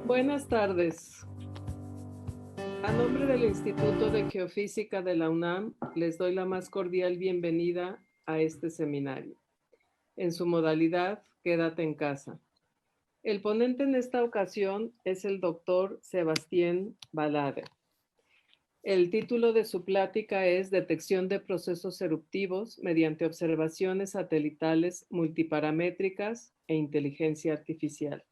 Buenas tardes. A nombre del Instituto de Geofísica de la UNAM, les doy la más cordial bienvenida a este seminario. En su modalidad, Quédate en casa. El ponente en esta ocasión es el doctor Sebastián Balade. El título de su plática es Detección de procesos eruptivos mediante observaciones satelitales multiparamétricas e inteligencia artificial.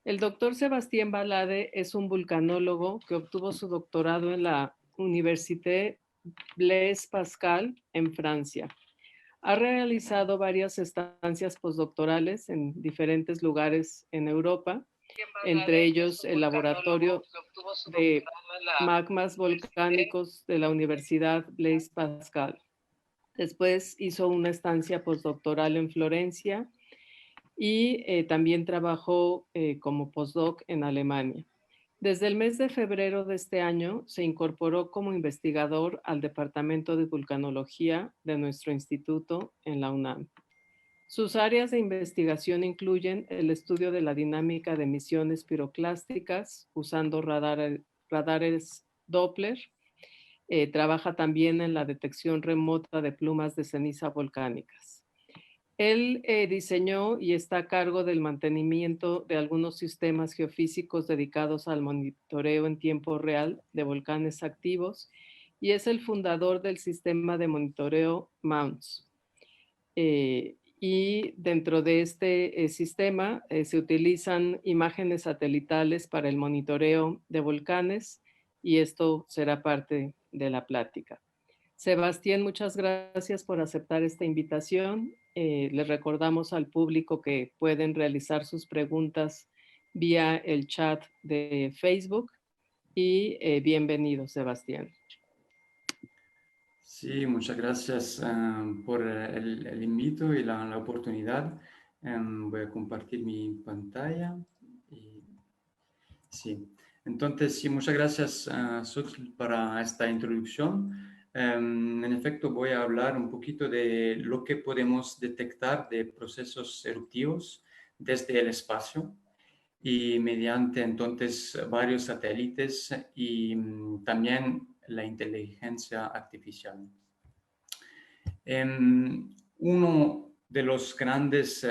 El doctor Sebastián Balade es un vulcanólogo que obtuvo su doctorado en la Université Blaise Pascal en Francia. Ha realizado varias estancias postdoctorales en diferentes lugares en Europa, entre ellos el laboratorio de magmas volcánicos de la Universidad Blaise Pascal. Después hizo una estancia postdoctoral en Florencia y también trabajó como postdoc en Alemania. Desde el mes de febrero de este año se incorporó como investigador al Departamento de Vulcanología de nuestro instituto en la UNAM. Sus áreas de investigación incluyen el estudio de la dinámica de emisiones piroclásticas usando radares Doppler. Trabaja también en la detección remota de plumas de ceniza volcánicas. Él diseñó y está a cargo del mantenimiento de algunos sistemas geofísicos dedicados al monitoreo en tiempo real de volcanes activos y es el fundador del sistema de monitoreo MOUNTS. Y dentro de este sistema se utilizan imágenes satelitales para el monitoreo de volcanes y esto será parte de la plática. Sebastián, muchas gracias por aceptar esta invitación. Les recordamos al público que pueden realizar sus preguntas vía el chat de Facebook y bienvenido, Sebastián. Sí, muchas gracias por el invito y la oportunidad. Voy a compartir mi pantalla. Sí, entonces, sí, muchas gracias, Xochitl, para esta introducción. En efecto, voy a hablar un poquito de lo que podemos detectar de procesos eruptivos desde el espacio y mediante entonces varios satélites y también la inteligencia artificial. Uno de los grandes,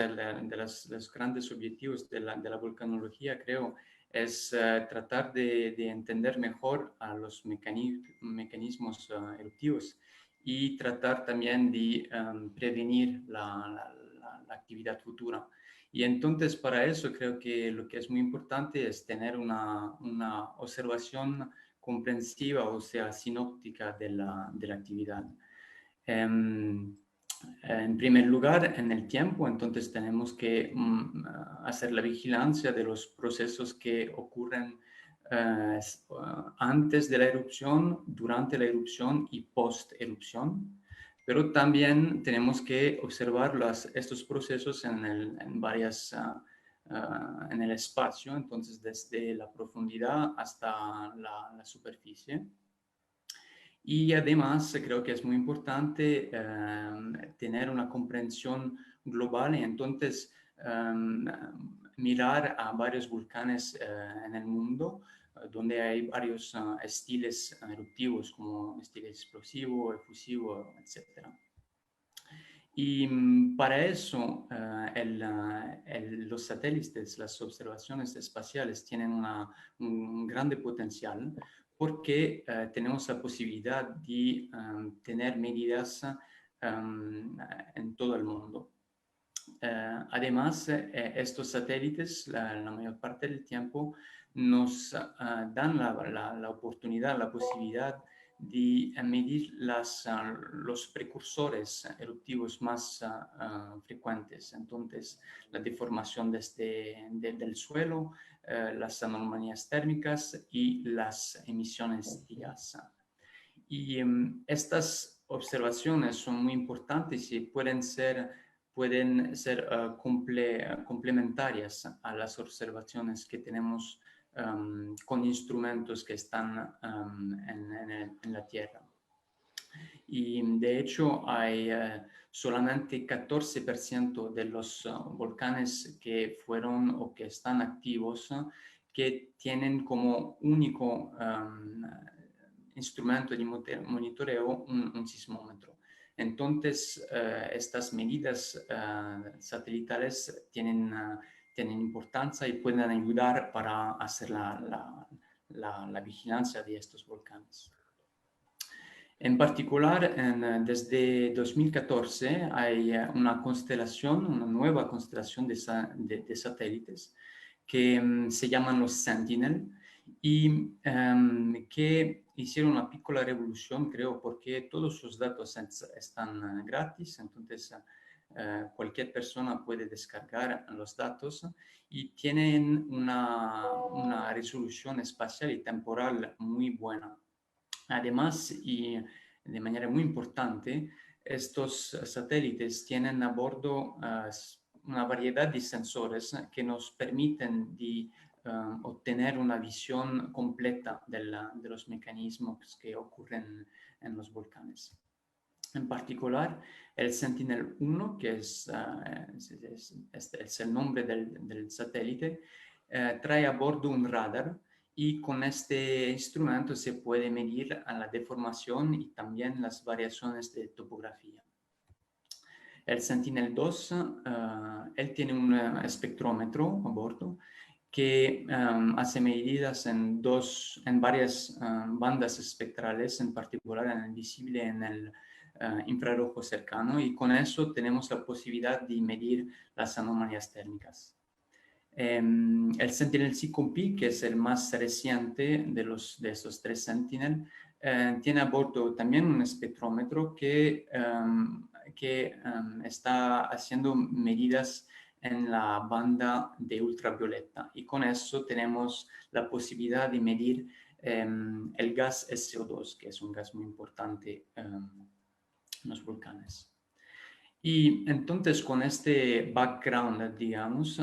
los grandes objetivos de la volcanología, creo, es tratar de entender mejor a los mecanismos eruptivos y tratar también de prevenir la actividad futura. Y entonces para eso creo que lo que es muy importante es tener una observación comprensiva, o sea, sinóptica de la actividad. En primer lugar, en el tiempo, entonces tenemos que hacer la vigilancia de los procesos que ocurren antes de la erupción, durante la erupción y post-erupción. Pero también tenemos que observar estos procesos en el espacio, entonces desde la profundidad hasta la superficie. Y además creo que es muy importante tener una comprensión global y entonces mirar a varios volcanes en el mundo, donde hay varios estilos eruptivos como estilo explosivo, efusivo, etc. Y para eso los satélites, las observaciones espaciales tienen un grande potencial porque tenemos la posibilidad de tener medidas en todo el mundo. Además, estos satélites, la mayor parte del tiempo, nos dan la oportunidad, la posibilidad de medir los precursores eruptivos más frecuentes. Entonces, la deformación del suelo, las anomalías térmicas y las emisiones de gas. Y estas observaciones son muy importantes y pueden ser complementarias a las observaciones que tenemos con instrumentos que están en la Tierra. Y de hecho hay solamente 14% de los volcanes que fueron o que están activos que tienen como único instrumento de monitoreo un sismómetro. Entonces, estas medidas satelitales tienen importancia y pueden ayudar para hacer la vigilancia de estos volcanes. En particular, desde 2014 hay una nueva constelación de satélites que se llaman los Sentinel y que hicieron una piccola revolución, creo, porque todos los datos están gratis, entonces cualquier persona puede descargar los datos y tienen una resolución espacial y temporal muy buena. Además, y de manera muy importante, estos satélites tienen a bordo una variedad de sensores que nos permiten obtener una visión completa de los mecanismos que ocurren en los volcanes. En particular, el Sentinel-1, que es el nombre del satélite, trae a bordo un radar y con este instrumento se puede medir la deformación y también las variaciones de topografía. El Sentinel-2, él tiene un espectrómetro a bordo que hace medidas en varias bandas espectrales, en particular en el visible en el infrarrojo cercano, y con eso tenemos la posibilidad de medir las anomalías térmicas. El Sentinel-5P, que es el más reciente de estos tres Sentinel, tiene a bordo también un espectrómetro que está haciendo medidas en la banda de ultravioleta, y con eso tenemos la posibilidad de medir el gas SO2, que es un gas muy importante en los volcanes. Y entonces con este background, digamos,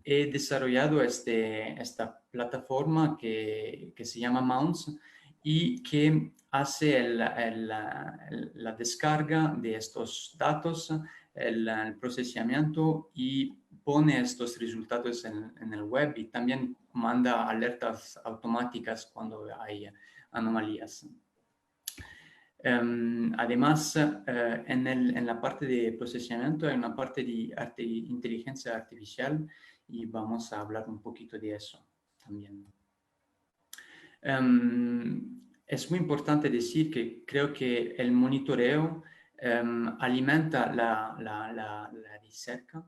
he desarrollado esta plataforma que se llama Mounts y que hace la descarga de estos datos, el procesamiento, y pone estos resultados en el web, y también manda alertas automáticas cuando hay anomalías. Además, en la parte de procesamiento hay una parte de inteligencia artificial y vamos a hablar un poquito de eso también. Es muy importante decir que creo que el monitoreo alimenta la recerca,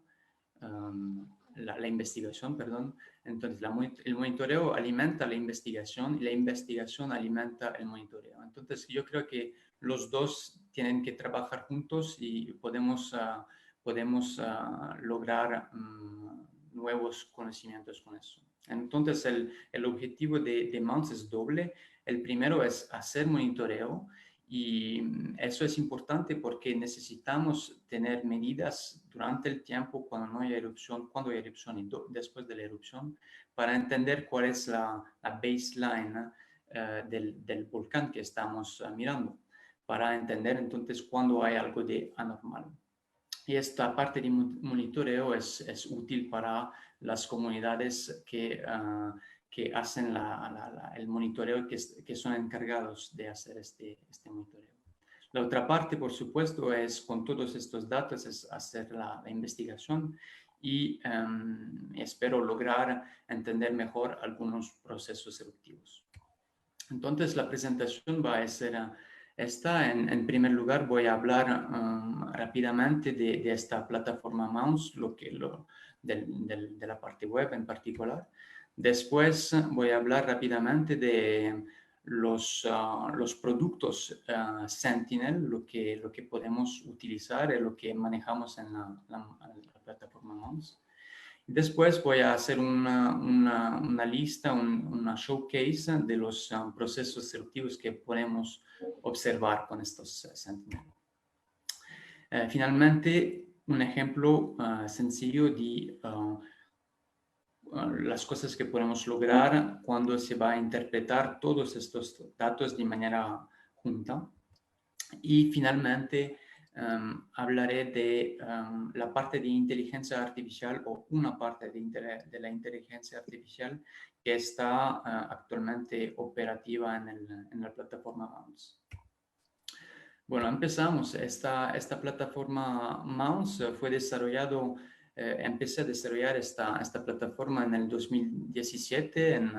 la investigación, perdón. Entonces, el monitoreo alimenta la investigación y la investigación alimenta el monitoreo. Entonces, yo creo que los dos tienen que trabajar juntos y podemos lograr nuevos conocimientos con eso. Entonces, el objetivo de Mounts es doble. El primero es hacer monitoreo, y eso es importante porque necesitamos tener medidas durante el tiempo cuando no hay erupción, cuando hay erupción y después de la erupción, para entender cuál es la baseline del volcán que estamos mirando, para entender entonces cuando hay algo de anormal. Y esta parte de monitoreo es útil para las comunidades que hacen el monitoreo, que son encargados de hacer este monitoreo. La otra parte, por supuesto, es con todos estos datos, es hacer la investigación y espero lograr entender mejor algunos procesos eruptivos. Entonces, la presentación va a ser esta. En primer lugar, voy a hablar rápidamente de esta plataforma Mounts, de la parte web en particular. Después voy a hablar rápidamente de los productos Sentinel, lo que podemos utilizar y lo que manejamos en la plataforma Mounts. Después voy a hacer una lista, una showcase de los procesos eruptivos que podemos observar con estos Sentinel. Finalmente, un ejemplo sencillo de las cosas que podemos lograr cuando se va a interpretar todos estos datos de manera junta. Y finalmente, hablaré de la parte de inteligencia artificial o una parte de la inteligencia artificial que está actualmente operativa en la plataforma Mounce. Bueno, empezamos. Esta plataforma Mounce fue desarrollado, empecé a desarrollar esta plataforma en el 2017 en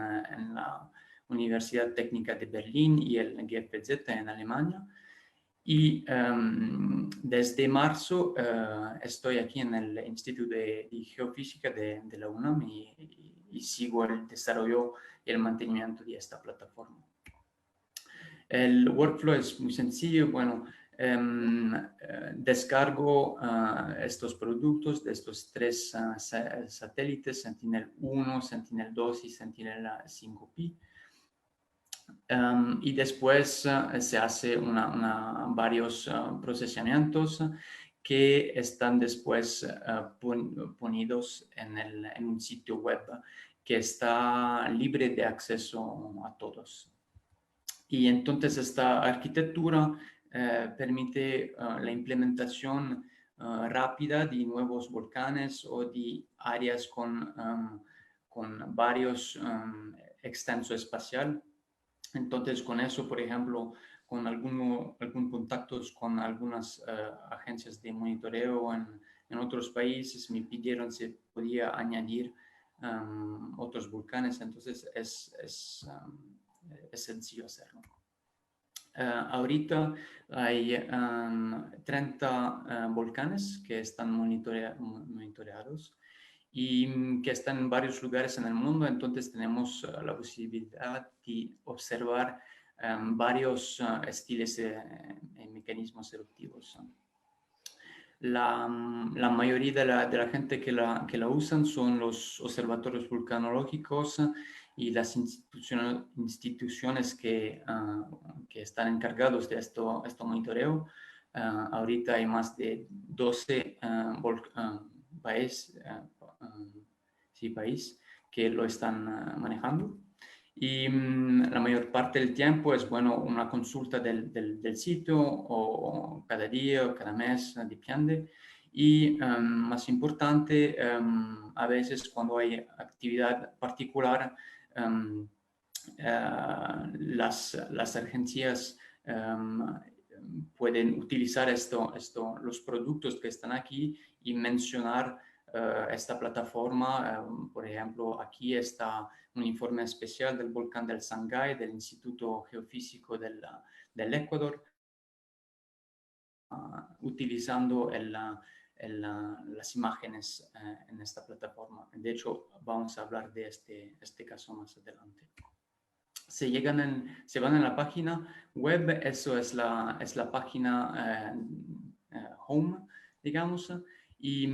la Universidad Técnica de Berlín y el GFZ en Alemania. Y desde marzo estoy aquí en el Instituto de Geofísica de la UNAM y sigo el desarrollo y el mantenimiento de esta plataforma. El workflow es muy sencillo. Bueno, descargo estos productos de estos 3 satélites, Sentinel-1, Sentinel-2 y Sentinel-5P. Y después se hace varios procesamientos que están después ponidos en un sitio web que está libre de acceso a todos. Y entonces esta arquitectura permite la implementación rápida de nuevos volcanes o de áreas con varios extenso espacial. Entonces, con eso, por ejemplo, con algún contactos con algunas agencias de monitoreo en otros países, me pidieron si podía añadir otros volcanes. Entonces, es sencillo hacerlo. Ahorita hay 30 volcanes que están monitoreados y que están en varios lugares en el mundo. Entonces tenemos la posibilidad de observar varios estilos y mecanismos eruptivos. La mayoría de la gente que la usan son los observatorios vulcanológicos y las instituciones que están encargados de esto monitoreo. Ahorita hay más de 12 países que lo están manejando. Y la mayor parte del tiempo es, bueno, una consulta del sitio o cada día o cada mes, depende. Y más importante, a veces cuando hay actividad particular, las agencias pueden utilizar los productos que están aquí y mencionar esta plataforma. Por ejemplo, aquí está un informe especial del volcán del Sangay, del Instituto Geofísico del Ecuador, utilizando las imágenes en esta plataforma. De hecho, vamos a hablar de este caso más adelante. Se van en la página web, eso es la página home, digamos, y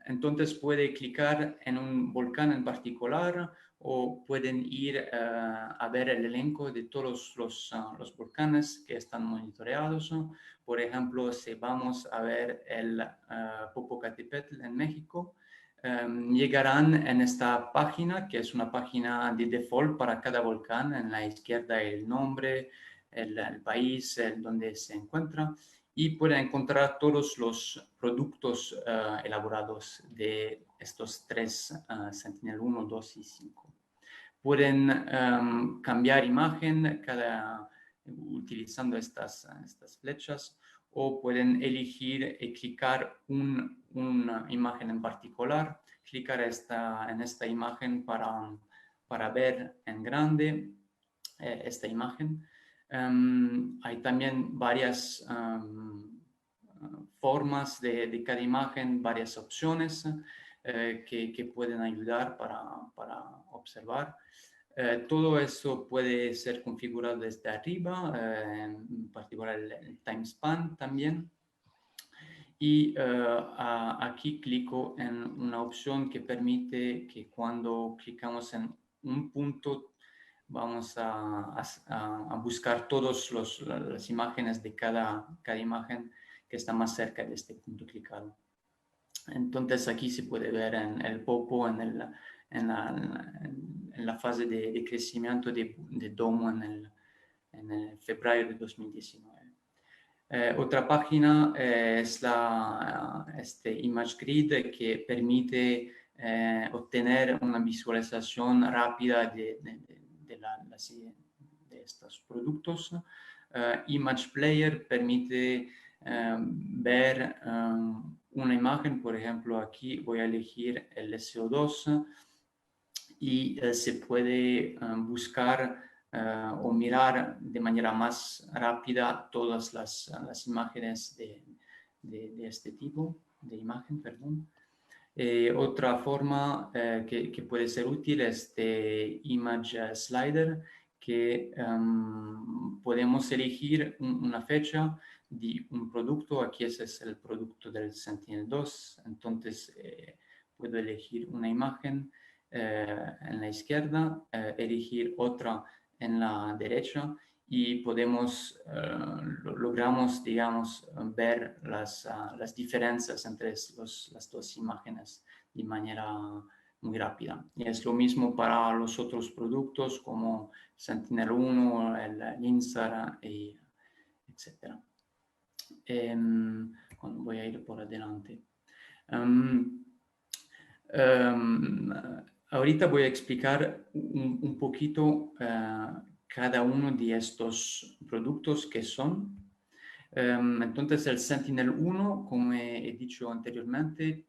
entonces puede clicar en un volcán en particular o pueden ir a ver el elenco de todos los volcanes que están monitoreados. Por ejemplo, si vamos a ver el Popocatépetl en México, llegarán en esta página, que es una página de default para cada volcán. En la izquierda el nombre, el país donde se encuentra, y pueden encontrar todos los productos elaborados de estos 3, Sentinel-1, 2 y 5. Pueden cambiar imagen utilizando estas flechas, o pueden elegir y clicar una imagen en particular, clicar en esta imagen para ver en grande esta imagen. Hay también varias formas de cada imagen, varias opciones que pueden ayudar para observar. Todo eso puede ser configurado desde arriba, en particular el time span también. Y aquí clico en una opción que permite que cuando clicamos en un punto vamos a buscar todas las imágenes de cada imagen que está más cerca de este punto clicado. Entonces aquí se puede ver en el Popo, en la fase de crecimiento de domo en el febrero de 2019. Otra página es este ImageGrid, que permite obtener una visualización rápida de estos productos. Image Player permite ver una imagen. Por ejemplo, aquí voy a elegir el SO2 y se puede buscar o mirar de manera más rápida todas las imágenes de este tipo de imagen, perdón. Otra forma que puede ser útil es de Image Slider, que podemos elegir una fecha de un producto. Aquí ese es el producto del Sentinel-2, entonces puedo elegir una imagen en la izquierda, elegir otra en la derecha, y logramos, digamos, ver las diferencias entre las dos imágenes de manera muy rápida. Y es lo mismo para los otros productos como Sentinel-1, el INSAR, etc. Voy a ir por adelante. Ahorita voy a explicar un poquito cada uno de estos productos que son. Entonces, el Sentinel-1, como he dicho anteriormente,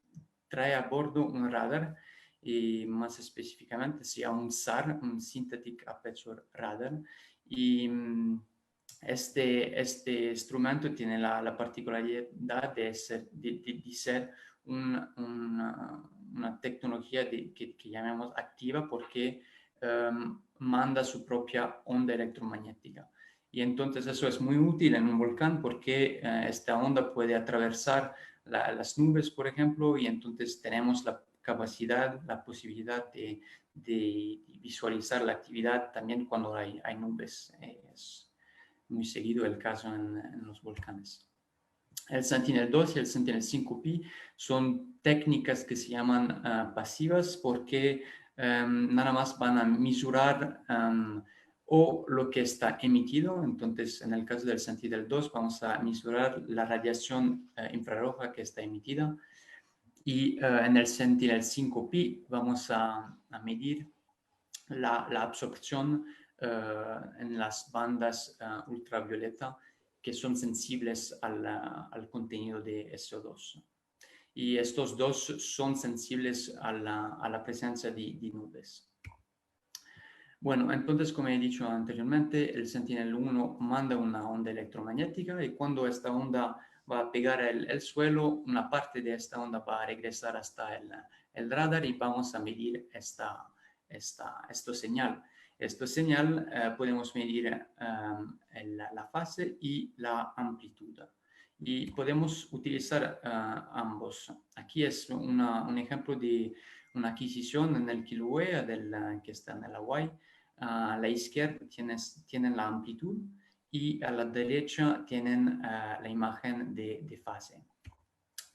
trae a bordo un radar, y más específicamente se llama un SAR, un Synthetic Aperture Radar. Y este instrumento tiene la particularidad de ser una tecnología que llamamos activa, porque manda su propia onda electromagnética. Y entonces eso es muy útil en un volcán, porque esta onda puede atravesar las nubes, por ejemplo, y entonces tenemos la capacidad, la posibilidad de visualizar la actividad también cuando hay nubes. Es muy seguido el caso en los volcanes. El Sentinel-2 y el Sentinel-5P son técnicas que se llaman pasivas, porque nada más van a mesurar o lo que está emitido. Entonces, en el caso del Sentinel-2 vamos a mesurar la radiación infrarroja que está emitida, y en el Sentinel-5P vamos a medir la absorción en las bandas ultravioleta, que son sensibles al contenido de SO2. Y estos dos son sensibles a la presencia de nubes. Bueno, entonces, como he dicho anteriormente, el Sentinel-1 manda una onda electromagnética, y cuando esta onda va a pegar el suelo, una parte de esta onda va a regresar hasta el radar, y vamos a medir esta señal. Esta señal podemos medir la fase y la amplitud. Y podemos utilizar ambos. Aquí es un ejemplo de una adquisición en el Kilauea que está en el Hawái. A la izquierda tienen la amplitud, y a la derecha tienen la imagen de fase.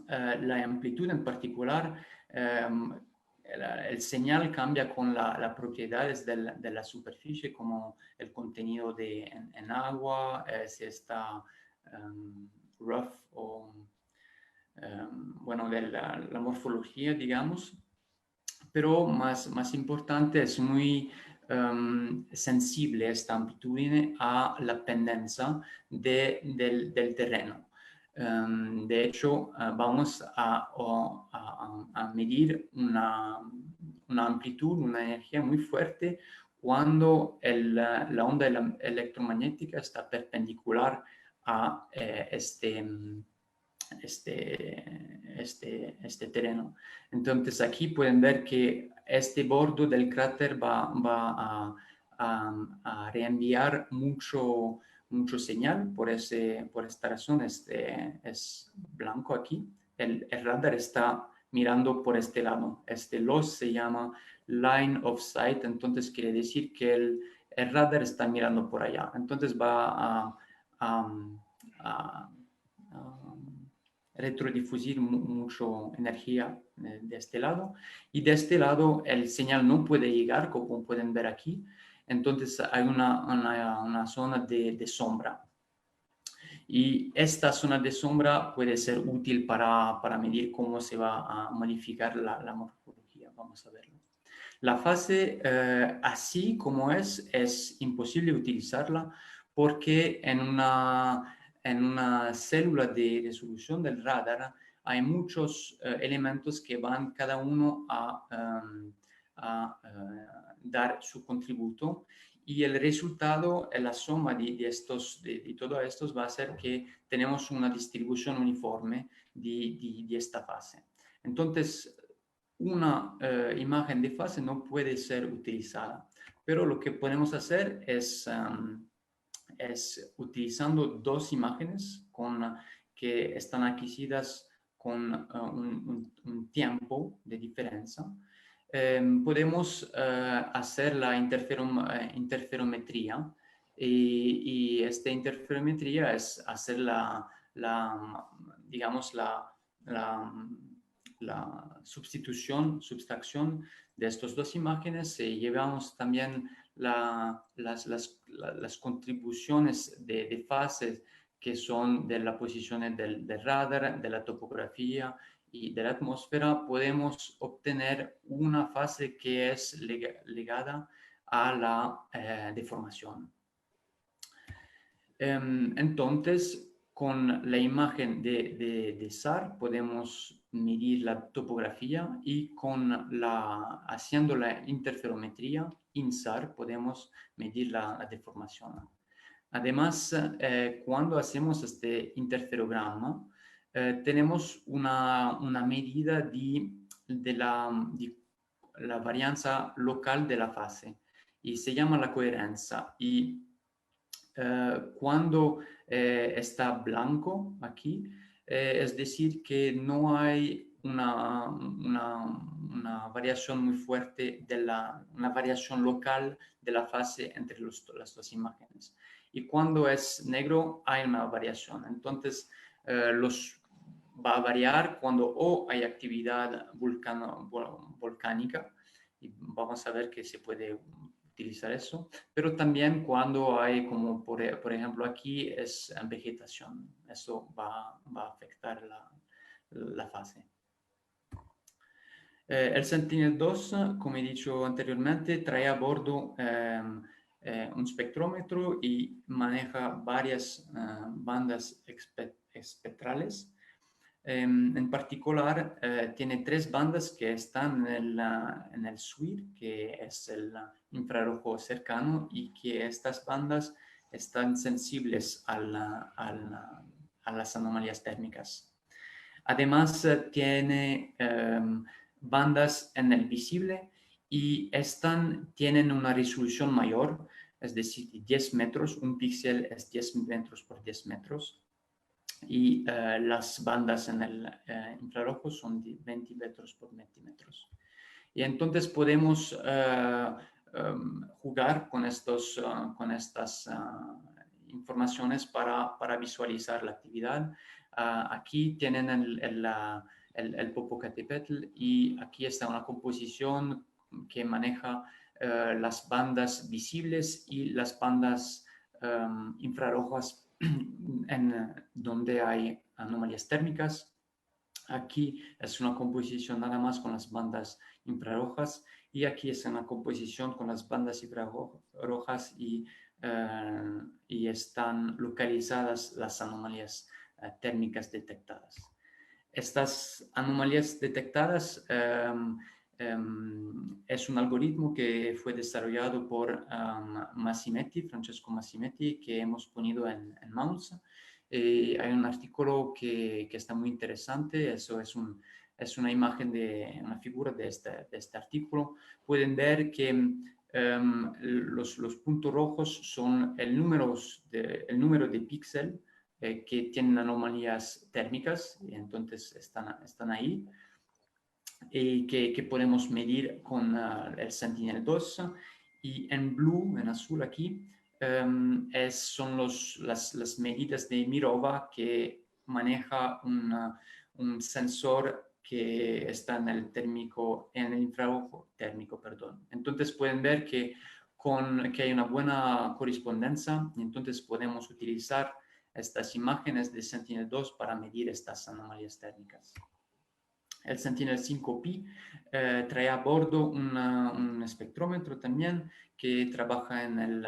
La amplitud en particular, el señal cambia con las propiedades de la superficie, como el contenido en agua, si está rough o, bueno, de la morfología, digamos. Pero más importante, es muy sensible esta amplitud a la pendencia del terreno. De hecho, vamos a medir una amplitud, una energía muy fuerte, cuando la onda electromagnética está perpendicular a este terreno. Entonces, aquí pueden ver que este borde del cráter va a reenviar mucho señal. Por esta razón es blanco aquí. El radar está mirando por este lado. Este loss se llama line of sight, entonces quiere decir que el radar está mirando por allá. Entonces va a retrodifusir mucho energía de este lado, y de este lado el señal no puede llegar, como pueden ver aquí. Entonces hay una zona de sombra. Y esta zona de sombra puede ser útil para medir cómo se va a modificar la morfología. Vamos a verlo. La fase así como es imposible utilizarla porque en una célula de resolución del radar hay muchos elementos que van cada uno a dar su contributo y el resultado, la suma de todos estos va a ser que tenemos una distribución uniforme de esta fase. Entonces, una imagen de fase no puede ser utilizada, pero lo que podemos hacer es utilizando dos imágenes que están adquiridas con un tiempo de diferencia. Podemos hacer la interferometría y esta interferometría es hacer digamos, la sustracción de estas dos imágenes y llevamos también las contribuciones de fases que son de la posición del radar, de la topografía y de la atmósfera, podemos obtener una fase que es ligada a la deformación. Entonces, con la imagen de SAR podemos medir la topografía y haciendo la interferometría INSAR podemos medir la deformación. Además, cuando hacemos este interferograma, tenemos una medida de la varianza local de la fase y se llama la coherencia. Y cuando está blanco aquí, es decir que no hay una variación muy fuerte, una variación local de la fase entre las dos imágenes. Y cuando es negro hay una variación. Entonces, va a variar cuando hay actividad volcánica, y vamos a ver que se puede utilizar eso, pero también cuando hay, como por ejemplo aquí, es vegetación. Eso va a afectar la fase. El Sentinel-2, como he dicho anteriormente, trae a bordo un espectrómetro y maneja varias bandas espectrales. En particular, tiene 3 bandas que están en el SWIR, que es el infrarrojo cercano, y que estas bandas están sensibles a las anomalías térmicas. Además, tiene bandas en el visible y tienen una resolución mayor, es decir, 10 metros, un píxel es 10 metros por 10 metros. Y las bandas en el infrarrojo son de 20 metros por 20 metros. Y entonces podemos jugar con estas informaciones para visualizar la actividad. Aquí tienen el Popocatépetl y aquí está una composición que maneja las bandas visibles y las bandas infrarrojas en donde hay anomalías térmicas. Aquí es una composición nada más con las bandas infrarrojas y aquí es una composición con las bandas infrarrojas y están localizadas las anomalías térmicas detectadas. Estas anomalías detectadas es un algoritmo que fue desarrollado por Francesco Massimetti, que hemos ponido en Mounts. Hay un artículo que está muy interesante, eso es una imagen una figura de este artículo. Pueden ver que los puntos rojos son el número de píxeles que tienen anomalías térmicas, y entonces están ahí, y que podemos medir con el Sentinel-2. Y en blue, en azul aquí, son las medidas de Mirova, que maneja un sensor que está en el infrarrojo térmico, perdón. Entonces pueden ver que hay una buena correspondencia, y entonces podemos utilizar estas imágenes de Sentinel-2 para medir estas anomalías térmicas. El Sentinel-5P trae a bordo un espectrómetro también que trabaja en el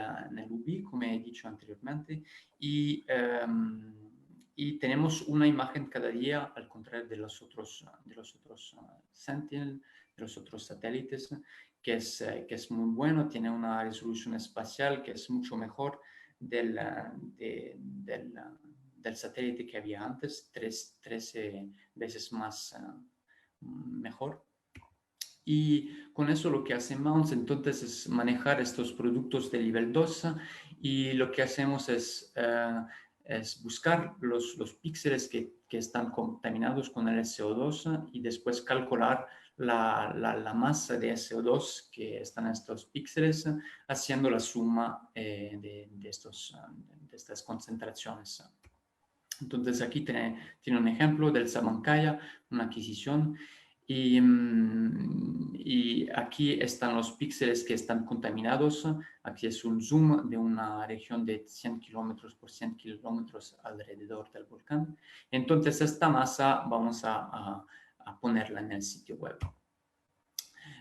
UV, como he dicho anteriormente, y tenemos una imagen cada día, al contrario de los otros Sentinel, de los otros satélites, que es muy bueno, tiene una resolución espacial que es mucho mejor del satélite que había antes, 13 veces más mejor. Y con eso lo que hace Mounts entonces es manejar estos productos de nivel 2 y lo que hacemos es buscar los píxeles que están contaminados con el SO2 y después calcular la masa de SO2 que están en estos píxeles, haciendo la suma de estas concentraciones. Entonces aquí tiene un ejemplo del Sabancaya, una adquisición, y aquí están los píxeles que están contaminados. Aquí es un zoom de una región de 100 kilómetros por 100 kilómetros alrededor del volcán. Entonces esta masa vamos a ponerla en el sitio web.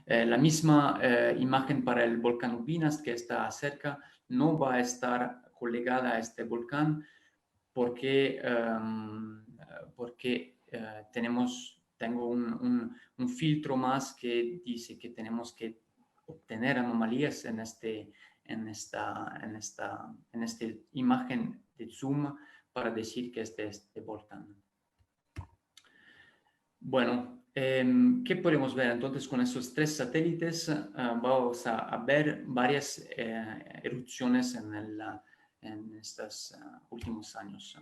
La misma imagen para el volcán Ubinas, que está cerca, no va a estar colegada a este volcán porque tengo un filtro más que dice que tenemos que obtener anomalías en esta imagen de zoom para decir que este es este volcán. Bueno, ¿qué podemos ver entonces con esos 3 satélites? Vamos a ver varias erupciones en estos últimos años.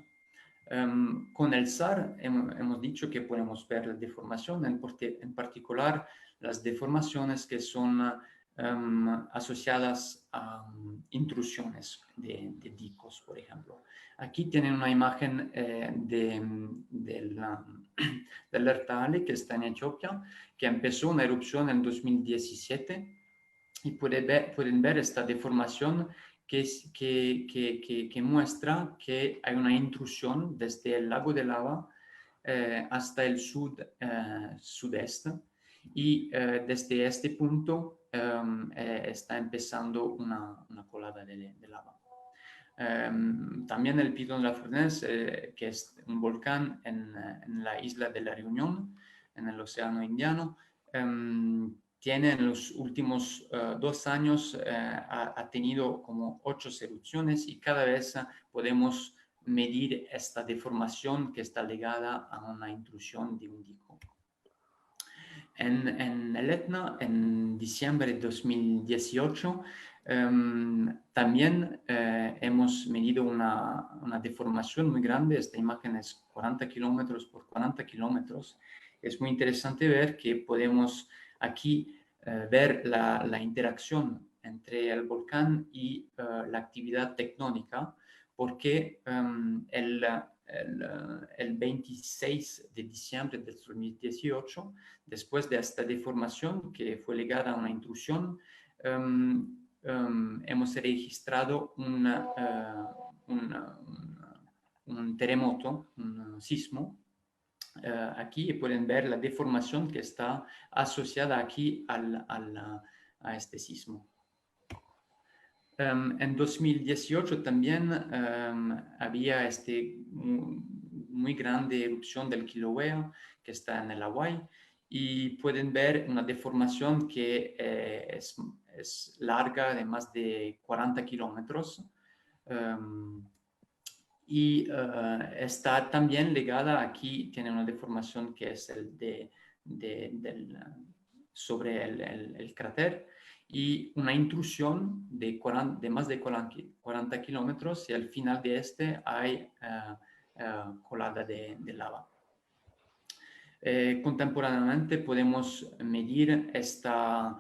Con el SAR hemos dicho que podemos ver la deformación, en particular las deformaciones que son asociadas a intrusiones de dicos, por ejemplo. Aquí tienen una imagen del Ertale, que está en Etiopía, que empezó una erupción en 2017 y pueden ver esta deformación que muestra que hay una intrusión desde el lago de lava hasta el sudeste y desde este punto está empezando una colada de lava. También el Piton La Fournaise, que es un volcán en la isla de la Reunión, en el Océano Indiano, tiene en los últimos 2 años, ha tenido como 8 erupciones y cada vez podemos medir esta deformación que está ligada a una intrusión de un dico. En el Etna, en diciembre de 2018, también hemos medido una deformación muy grande. Esta imagen es 40 kilómetros por 40 kilómetros. Es muy interesante ver que podemos aquí ver la interacción entre el volcán y la actividad tectónica, porque el 26 de diciembre de 2018, después de esta deformación que fue ligada a una intrusión, hemos registrado un terremoto, un sismo. Aquí pueden ver la deformación que está asociada aquí a este sismo. En 2018 también había muy grande erupción del Kilauea, que está en el Hawái, y pueden ver una deformación que es larga, de más de 40 kilómetros, y está también ligada, aquí tiene una deformación que es sobre el cráter, y una intrusión de más de 40 kilómetros, y al final de este hay colada de lava. Contemporáneamente podemos medir esta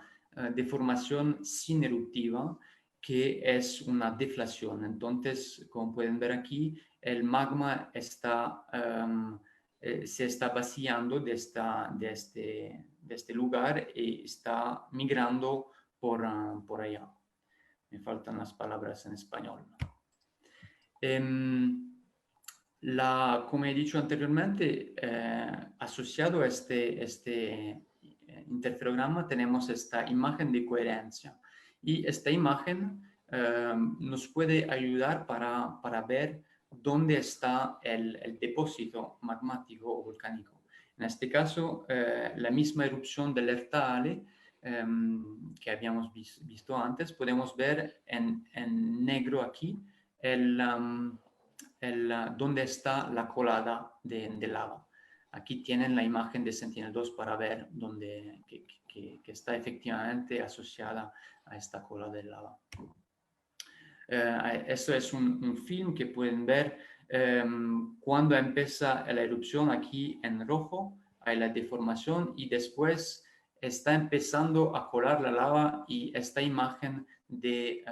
deformación sin eruptiva, que es una deflación. Entonces, como pueden ver aquí, el magma se está vaciando de este lugar y está migrando por allá. Me faltan las palabras en español. Como he dicho anteriormente, asociado a este interferograma tenemos esta imagen de coherencia. Y esta imagen nos puede ayudar para ver dónde está el depósito magmático o volcánico. En este caso, la misma erupción del Ertaale que habíamos visto antes, podemos ver en negro aquí dónde está la colada de lava. Aquí tienen la imagen de Sentinel-2 para ver que está efectivamente asociada a esta cola de lava. Esto es un film que pueden ver cuando empieza la erupción aquí en rojo, hay la deformación y después está empezando a colar la lava y esta imagen de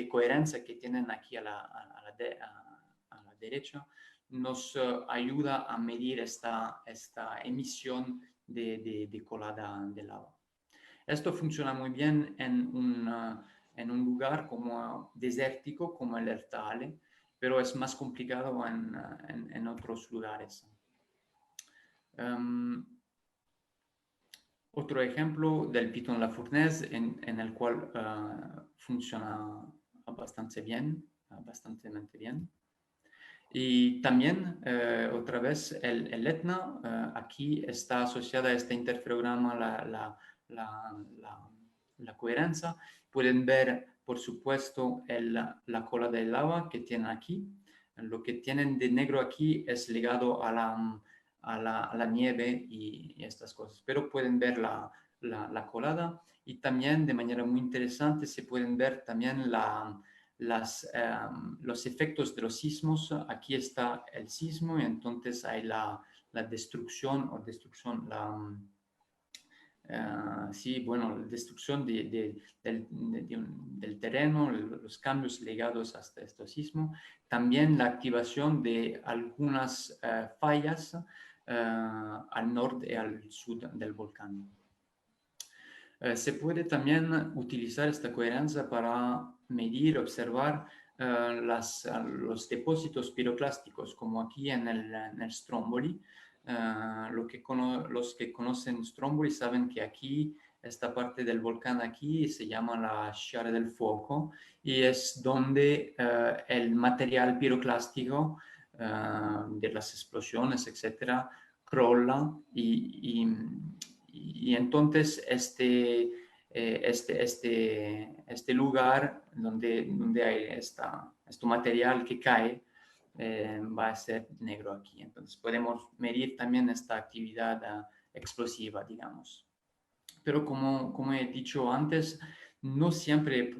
coherencia que tienen aquí a la derecha nos ayuda a medir esta emisión de colada de lava. Esto funciona muy bien en un lugar como desértico como el Ertaale, pero es más complicado en otros lugares. Otro ejemplo del Piton La Fournaise en el cual funciona bastante bien. Y también, otra vez, el Etna, aquí está asociada a este interferograma la coherencia. Pueden ver, por supuesto, la cola de lava que tienen aquí. Lo que tienen de negro aquí es ligado a la nieve y estas cosas, pero pueden ver la colada y también de manera muy interesante se pueden ver también los efectos de los sismos. Aquí está el sismo y entonces hay la destrucción la destrucción del terreno, los cambios ligados a este sismo, también la activación de algunas fallas al norte y al sur del volcán. Se puede también utilizar esta coherencia para medir, observar los depósitos piroclásticos, como aquí en el Stromboli. Los que conocen Stromboli saben que aquí, esta parte del volcán aquí, se llama la Sciara del Fuoco, y es donde el material piroclástico de las explosiones, etcétera, crolla y entonces este lugar donde hay este material que cae va a ser negro aquí. Entonces podemos medir también esta actividad explosiva, digamos. Pero como he dicho antes, no siempre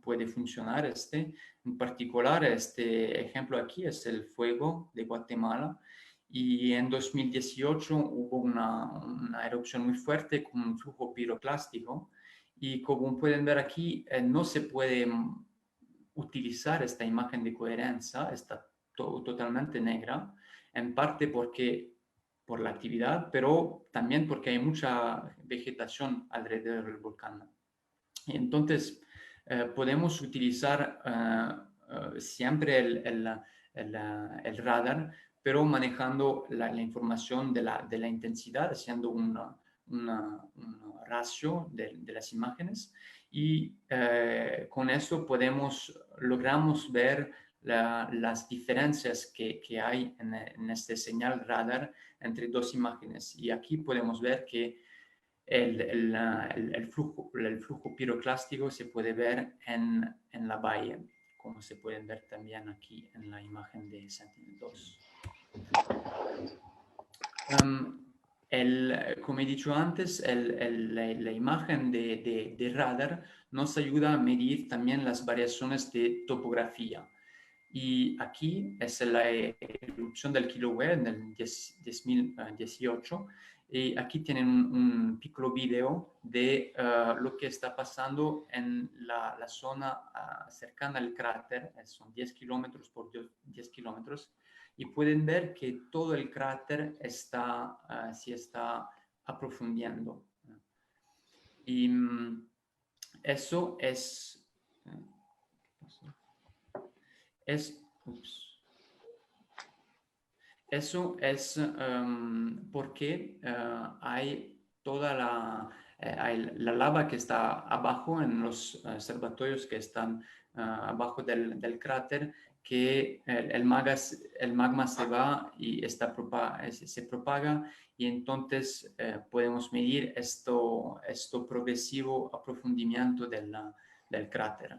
puede funcionar en particular este ejemplo aquí es el fuego de Guatemala. Y en 2018 hubo una erupción muy fuerte con un flujo piroclástico y como pueden ver aquí, no se puede utilizar esta imagen de coherencia, está totalmente negra, en parte por la actividad, pero también porque hay mucha vegetación alrededor del volcán. Y entonces, podemos utilizar siempre el radar, pero manejando la información de la intensidad, haciendo un ratio de las imágenes y con eso logramos ver las diferencias que hay en este señal radar entre dos imágenes. Y aquí podemos ver que el flujo piroclástico se puede ver en la bahía, como se pueden ver también aquí en la imagen de Sentinel-2. Como he dicho antes, la imagen de radar nos ayuda a medir también las variaciones de topografía. Y aquí es la erupción del Kilauea en el 2018. Y aquí tienen un piccolo video de lo que está pasando en la zona cercana al cráter. Son 10 kilómetros por 10 kilómetros. Y pueden ver que todo el cráter se está aprofundiendo. Y eso es Ups. Eso es porque hay toda hay la lava que está abajo en los observatorios que están abajo del cráter, que el magma se va y se propaga, y entonces podemos medir esto progresivo aprofundimiento del cráter.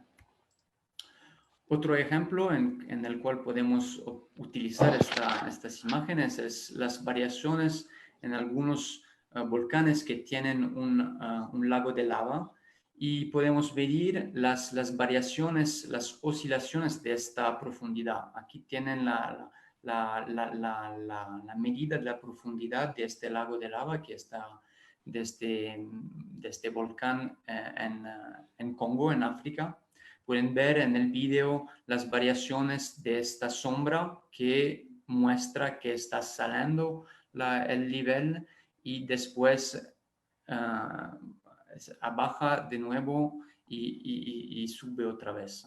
Otro ejemplo en el cual podemos utilizar estas imágenes es las variaciones en algunos volcanes que tienen un lago de lava, y podemos medir las variaciones, las oscilaciones de esta profundidad. Aquí tienen la medida de la profundidad de este lago de lava que está de este volcán en Congo, en África. Pueden ver en el vídeo las variaciones de esta sombra que muestra que está saliendo el nivel, y después baja de nuevo y sube otra vez.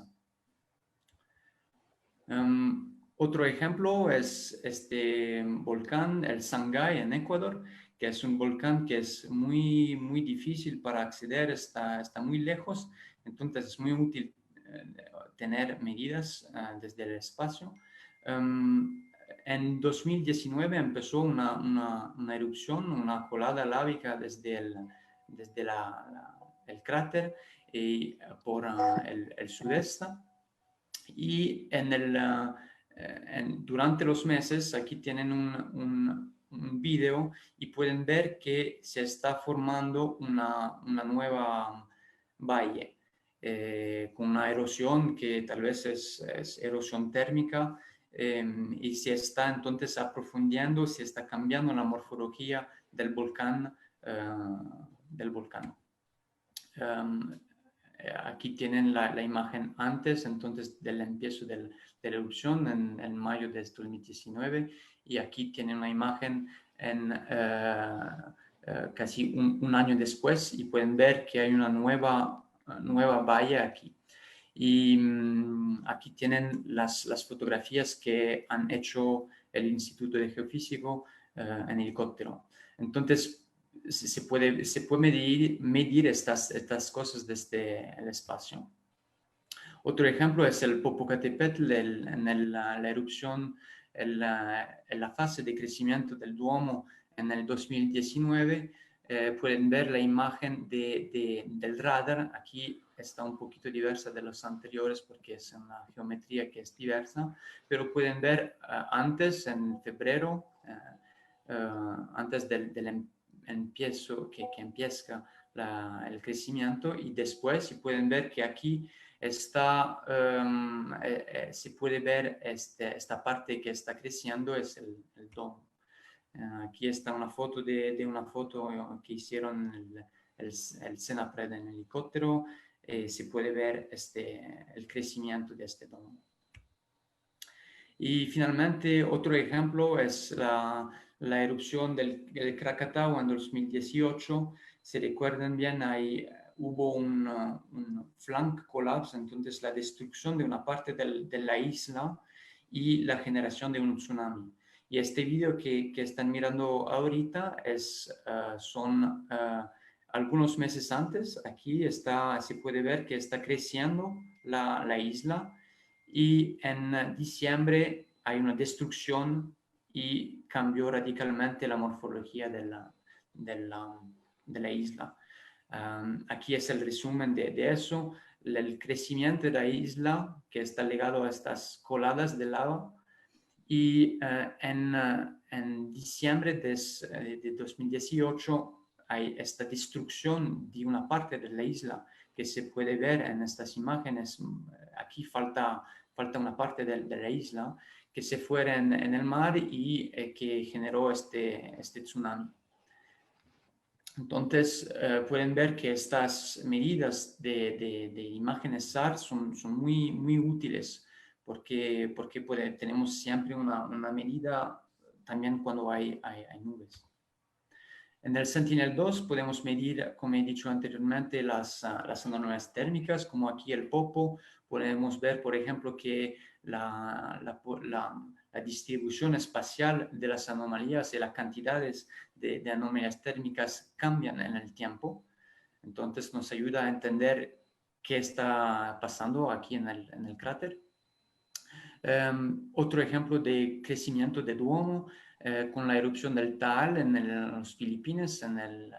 Otro ejemplo es este volcán, el Sangay, en Ecuador, que es un volcán que es muy, muy difícil para acceder, está muy lejos, entonces es muy útil tener medidas desde el espacio. En 2019 empezó una erupción, una colada lávica desde el cráter por el sudeste, y durante los meses aquí tienen un video y pueden ver que se está formando una nueva valle. Con una erosión que tal vez es erosión térmica, y se está entonces aprofundiendo, se está cambiando la morfología del volcán. Aquí tienen la imagen antes, entonces, del empiezo de la erupción en mayo de 2019, y aquí tienen una imagen casi un año después, y pueden ver que hay una nueva valla aquí. Y aquí tienen las fotografías que han hecho el Instituto de Geofísico en helicóptero. Entonces, se puede medir estas cosas desde el espacio. Otro ejemplo es el Popocatépetl, la erupción, en la fase de crecimiento del Duomo en el 2019. Pueden ver la imagen del radar. Aquí está un poquito diversa de los anteriores porque es una geometría que es diversa, pero pueden ver antes, en febrero, antes del empiezo, que empieza el crecimiento, y después, y pueden ver que aquí está, se puede ver esta parte que está creciendo, es el domo. Aquí está una foto de una foto que hicieron el Senapred en helicóptero. Se puede ver el crecimiento de este domo. Y finalmente, otro ejemplo es la erupción del Krakatau en 2018. Si recuerdan bien, hubo un flank collapse, entonces la destrucción de una parte de la isla y la generación de un tsunami. Y este video que están mirando ahorita son algunos meses antes. Aquí se puede ver que está creciendo la isla, y en diciembre hay una destrucción y cambió radicalmente la morfología de la isla. Aquí es el resumen de eso, el crecimiento de la isla que está ligado a estas coladas de lava, y en diciembre de 2018 hay esta destrucción de una parte de la isla que se puede ver en estas imágenes. Aquí falta una parte de la isla que se fue en el mar y que generó este tsunami. Entonces, pueden ver que estas medidas de imágenes SAR son muy, muy útiles, porque tenemos siempre una medida también cuando hay nubes. En el Sentinel-2 podemos medir, como he dicho anteriormente, las anomalías térmicas, como aquí el Popo. Podemos ver, por ejemplo, que la distribución espacial de las anomalías y las cantidades de anomalías térmicas cambian en el tiempo. Entonces nos ayuda a entender qué está pasando aquí en el cráter. Otro ejemplo de crecimiento de Duomo con la erupción del Taal en las Filipinas en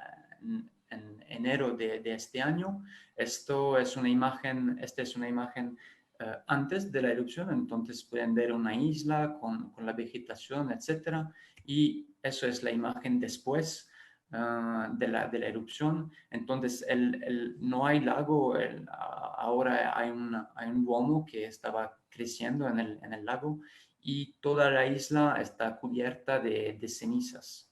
enero de este año. Esta es una imagen antes de la erupción, entonces pueden ver una isla con la vegetación, etc. Y eso es la imagen después de la erupción. Entonces no hay lago, ahora hay un duomo que estaba creciendo en el lago y toda la isla está cubierta de cenizas.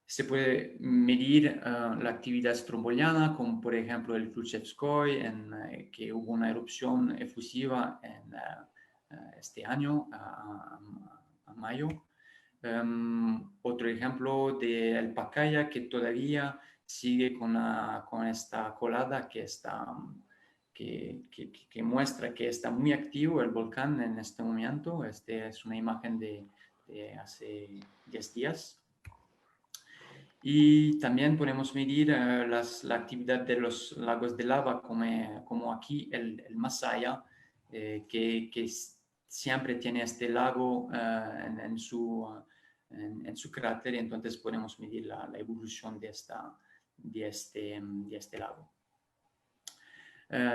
Se puede medir la actividad stromboliana, como por ejemplo el Krushevskoy, que hubo una erupción efusiva en este año, a mayo. Otro ejemplo de el Pacaya, que todavía sigue con esta colada que muestra que está muy activo el volcán en este momento. Esta es una imagen de hace 10 días. Y también podemos medir la actividad de los lagos de lava, como aquí el Masaya, que siempre tiene este lago en su cráter, y entonces podemos medir la evolución de este lago.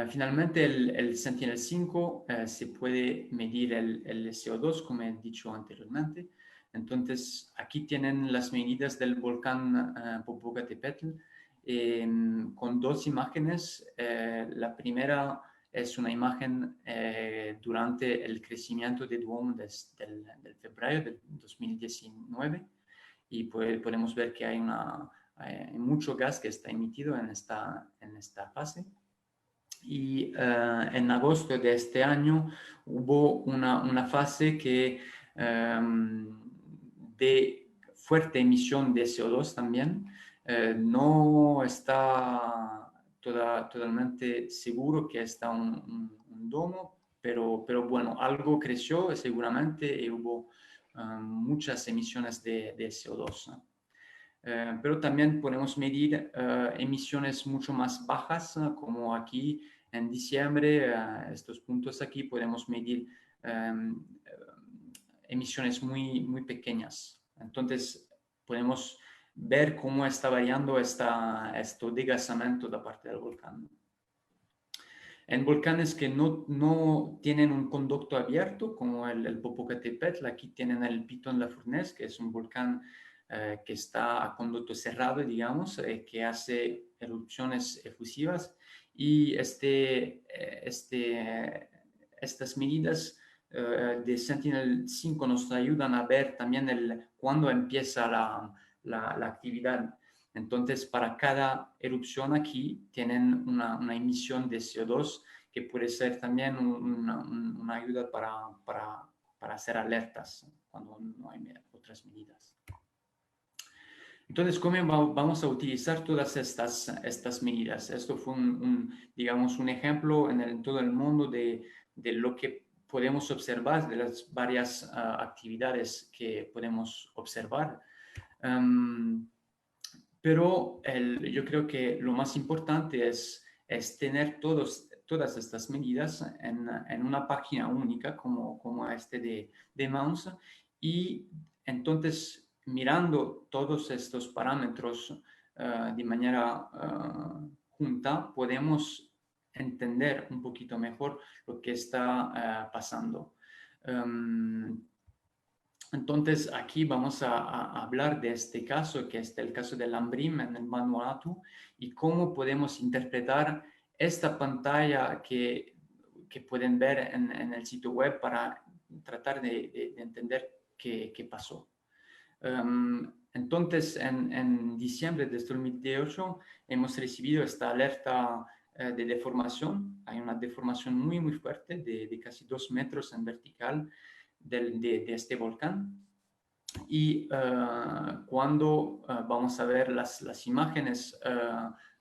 Finalmente, el Sentinel-5 se puede medir el CO2, como he dicho anteriormente. Entonces, aquí tienen las medidas del volcán Popocatépetl con dos imágenes. La primera es una imagen durante el crecimiento de Duomo del febrero del 2019 y podemos ver que hay mucho gas que está emitido en esta fase. Y en agosto de este año hubo una fase de fuerte emisión de CO2 también. No está totalmente seguro que está un domo, pero bueno, algo creció seguramente y hubo muchas emisiones de CO2, ¿no? Pero también podemos medir emisiones mucho más bajas, como aquí en diciembre, estos puntos aquí podemos medir emisiones muy, muy pequeñas. Entonces podemos ver cómo está variando este desgasamiento de parte del volcán. En volcanes que no tienen un conducto abierto, como el Popocatépetl, aquí tienen el Piton La Fournaise, que es un volcán que está a conducto cerrado, digamos, que hace erupciones efusivas, y estas medidas de Sentinel-5 nos ayudan a ver también cuándo empieza la actividad. Entonces, para cada erupción aquí tienen una emisión de CO2 que puede ser también una ayuda para hacer alertas cuando no hay otras medidas. Entonces, ¿cómo vamos a utilizar todas estas medidas? Esto fue digamos, un ejemplo en todo el mundo de lo que podemos observar, de las varias actividades que podemos observar. Pero yo creo que lo más importante es tener todas estas medidas en una página única como de Mounce, y entonces mirando todos estos parámetros de manera junta podemos entender un poquito mejor lo que está pasando. Entonces, aquí vamos a hablar de este caso, que es el caso del Lambrim en el Vanuatu, y cómo podemos interpretar esta pantalla que pueden ver en el sitio web para tratar de entender qué pasó. Entonces, en diciembre de 2018 hemos recibido esta alerta de deformación. Hay una deformación muy, muy fuerte de casi 2 metros en vertical de este volcán. Y cuando vamos a ver las imágenes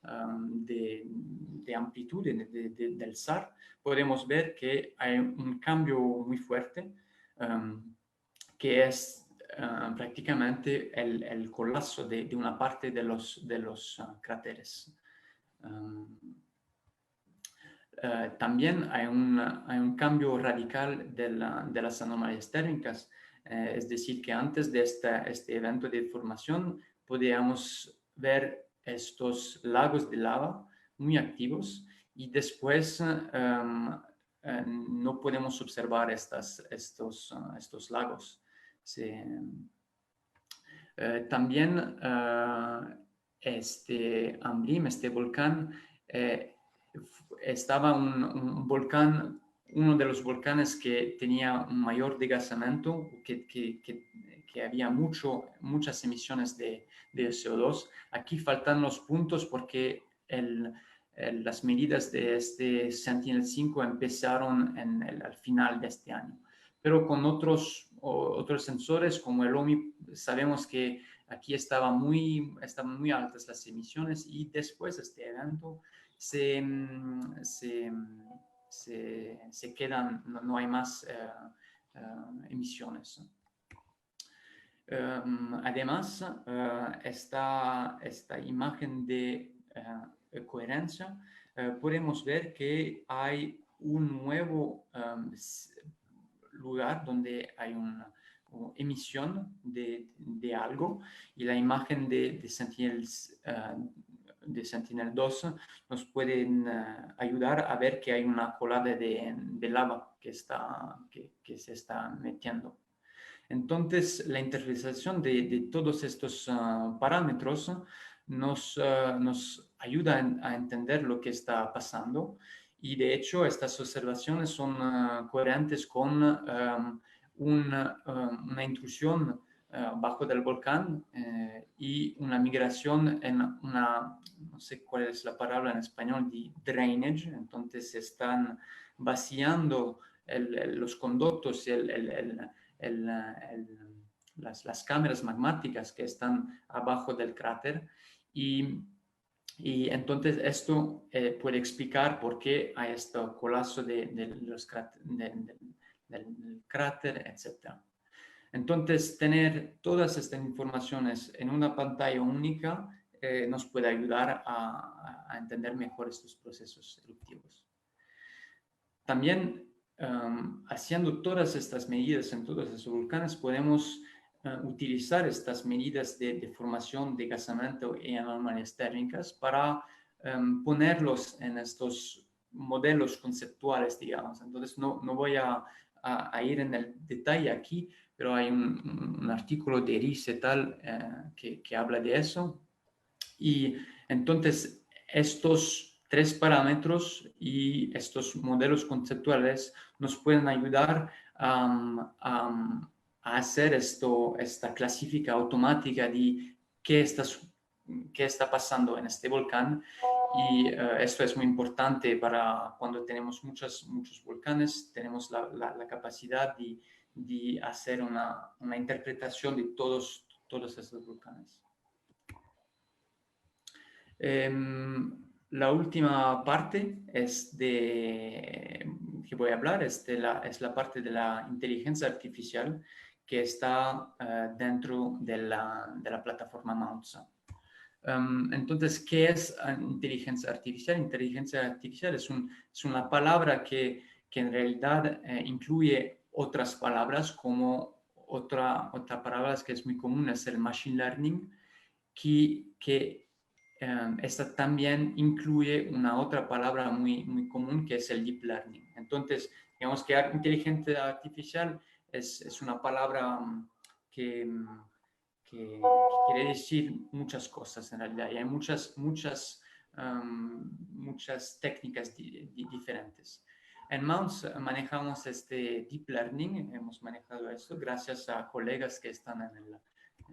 de amplitud del SAR, podemos ver que hay un cambio muy fuerte, que es prácticamente el colapso de una parte de los cráteres. También hay un cambio radical de las anomalías térmicas, es decir, que antes de este evento de formación podíamos ver estos lagos de lava muy activos y después no podemos observar estos lagos. También este Ambrim, este volcán, estaba un volcán, uno de los volcanes que tenía un mayor desgasamiento, que había muchas emisiones de CO2. Aquí faltan los puntos porque las medidas de este Sentinel-5 empezaron al final de este año. Pero con otros sensores como el OMI sabemos que aquí estaban muy altas las emisiones y después de este evento se quedan, no hay más emisiones. Además, esta imagen de coherencia, podemos ver que hay un nuevo lugar donde hay una emisión de algo, y la imagen de Sentinel-2 nos pueden ayudar a ver que hay una colada de lava que se está metiendo. Entonces, la interpretación de todos estos parámetros nos ayuda a entender lo que está pasando, y de hecho estas observaciones son coherentes con una intrusión bajo del volcán y una migración en no sé cuál es la palabra en español, de drainage. Entonces están vaciando los conductos y las cámaras magmáticas que están abajo del cráter, y entonces esto puede explicar por qué hay este colapso del cráter, etc. Entonces, tener todas estas informaciones en una pantalla única nos puede ayudar a entender mejor estos procesos eruptivos. También, haciendo todas estas medidas en todos esos volcanes, podemos utilizar estas medidas de formación, de gasamiento y anomalías térmicas para ponerlos en estos modelos conceptuales, digamos. Entonces, no voy a ir en el detalle aquí, pero hay un artículo de Ries et al. Que habla de eso. Y entonces, estos 3 parámetros y estos modelos conceptuales nos pueden ayudar a hacer esta clasificación automática de qué está pasando en este volcán. Y esto es muy importante para cuando tenemos muchos volcanes, tenemos la capacidad de hacer una interpretación de todos estos volcanes. La última parte que voy a hablar es la parte de la inteligencia artificial que está dentro de la plataforma Mounts. Entonces, ¿qué es inteligencia artificial? Inteligencia artificial es una palabra que en realidad incluye otras palabras, como otra palabra que es muy común, es el machine learning, que esta también incluye una otra palabra muy, muy común, que es el deep learning. Entonces, digamos que inteligencia artificial es una palabra que quiere decir muchas cosas en realidad, y hay muchas técnicas diferentes. En Mounts manejamos este deep learning, hemos manejado esto gracias a colegas que están en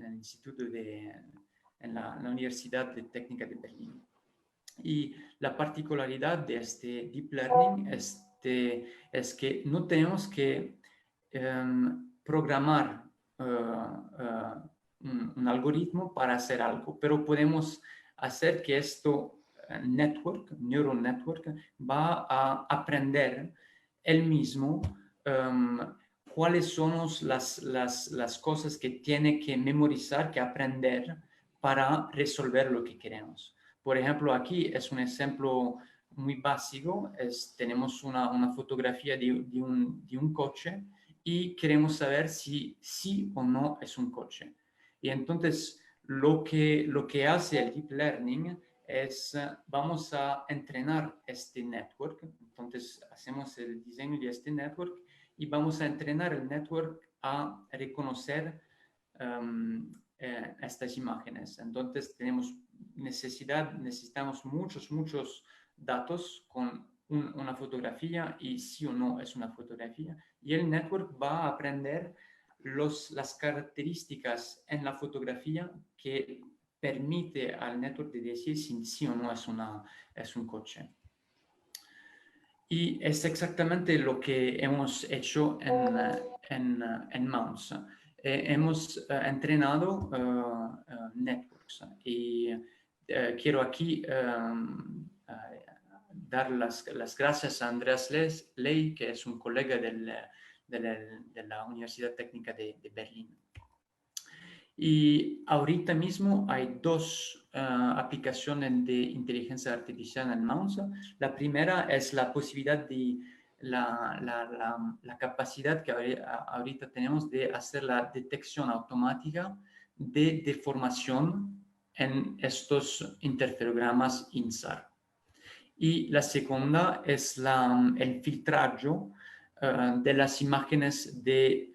el instituto en la Universidad de Técnica de Berlín. Y la particularidad de este deep learning es que no tenemos que programar un algoritmo para hacer algo, pero podemos hacer que esto neural network, va a aprender él mismo cuáles son las cosas que tiene que memorizar, que aprender para resolver lo que queremos. Por ejemplo, aquí es un ejemplo muy básico. Tenemos una fotografía de un coche y queremos saber si sí o no es un coche. Y entonces lo que hace el Deep Learning es, vamos a entrenar este network. Entonces hacemos el diseño de este network y vamos a entrenar el network a reconocer estas imágenes. Entonces necesitamos muchos datos con una fotografía y sí o no es una fotografía. Y el network va a aprender las características en la fotografía que permite al network de decir si sí o no es un coche. Y es exactamente lo que hemos hecho en Mounts. Hemos entrenado networks y quiero aquí dar las gracias a Andreas Ley, que es un colega de la Universidad Técnica de Berlín. Y ahorita mismo hay dos aplicaciones de inteligencia artificial en Mounts. La primera es la posibilidad de la capacidad que ahorita tenemos de hacer la detección automática de deformación en estos interferogramas INSAR. Y la segunda es el filtraggio de las imágenes de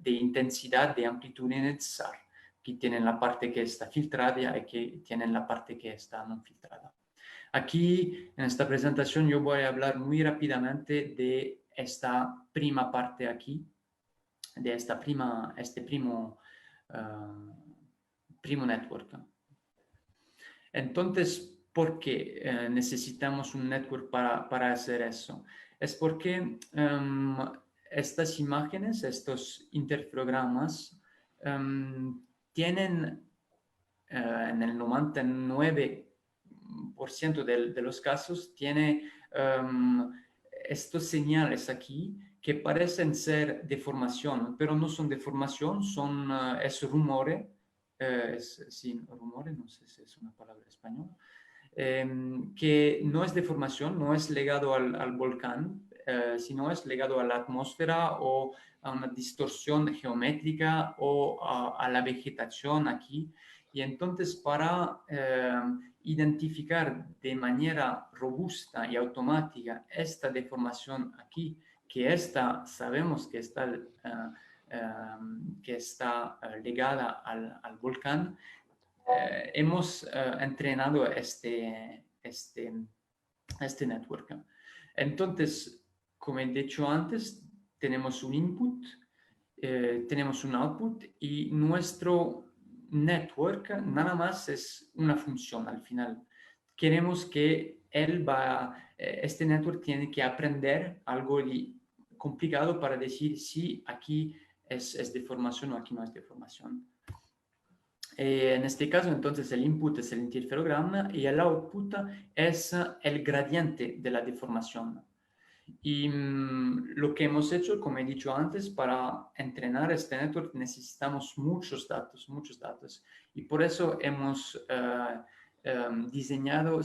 intensidad, de amplitud en el SAR, que tienen la parte que está filtrada y que tienen la parte que está no filtrada. Aquí, en esta presentación, yo voy a hablar muy rápidamente de esta prima parte aquí, de este primo network. Entonces, ¿por qué necesitamos un network para hacer eso? Es porque estas imágenes, estos interferogramas, tienen en el 99% de los casos, tiene estos señales aquí que parecen ser deformación, pero no son deformación, es rumore, sí, rumore, no sé si es una palabra en español, que no es deformación, no es ligado al volcán, sino es ligado a la atmósfera o a una distorsión geométrica o a la vegetación aquí. Y entonces para identificar de manera robusta y automática esta deformación aquí, que sabemos que está ligada al volcán, hemos entrenado este network. Entonces, como he dicho antes, tenemos un input, tenemos un output y nuestro network nada más es una función al final. Queremos que este network tiene que aprender algo complicado para decir si aquí es deformación o aquí no es deformación. En este caso, entonces, el input es el interferograma y el output es el gradiente de la deformación. Y lo que hemos hecho, como he dicho antes, para entrenar este network necesitamos muchos datos. Y por eso hemos diseñado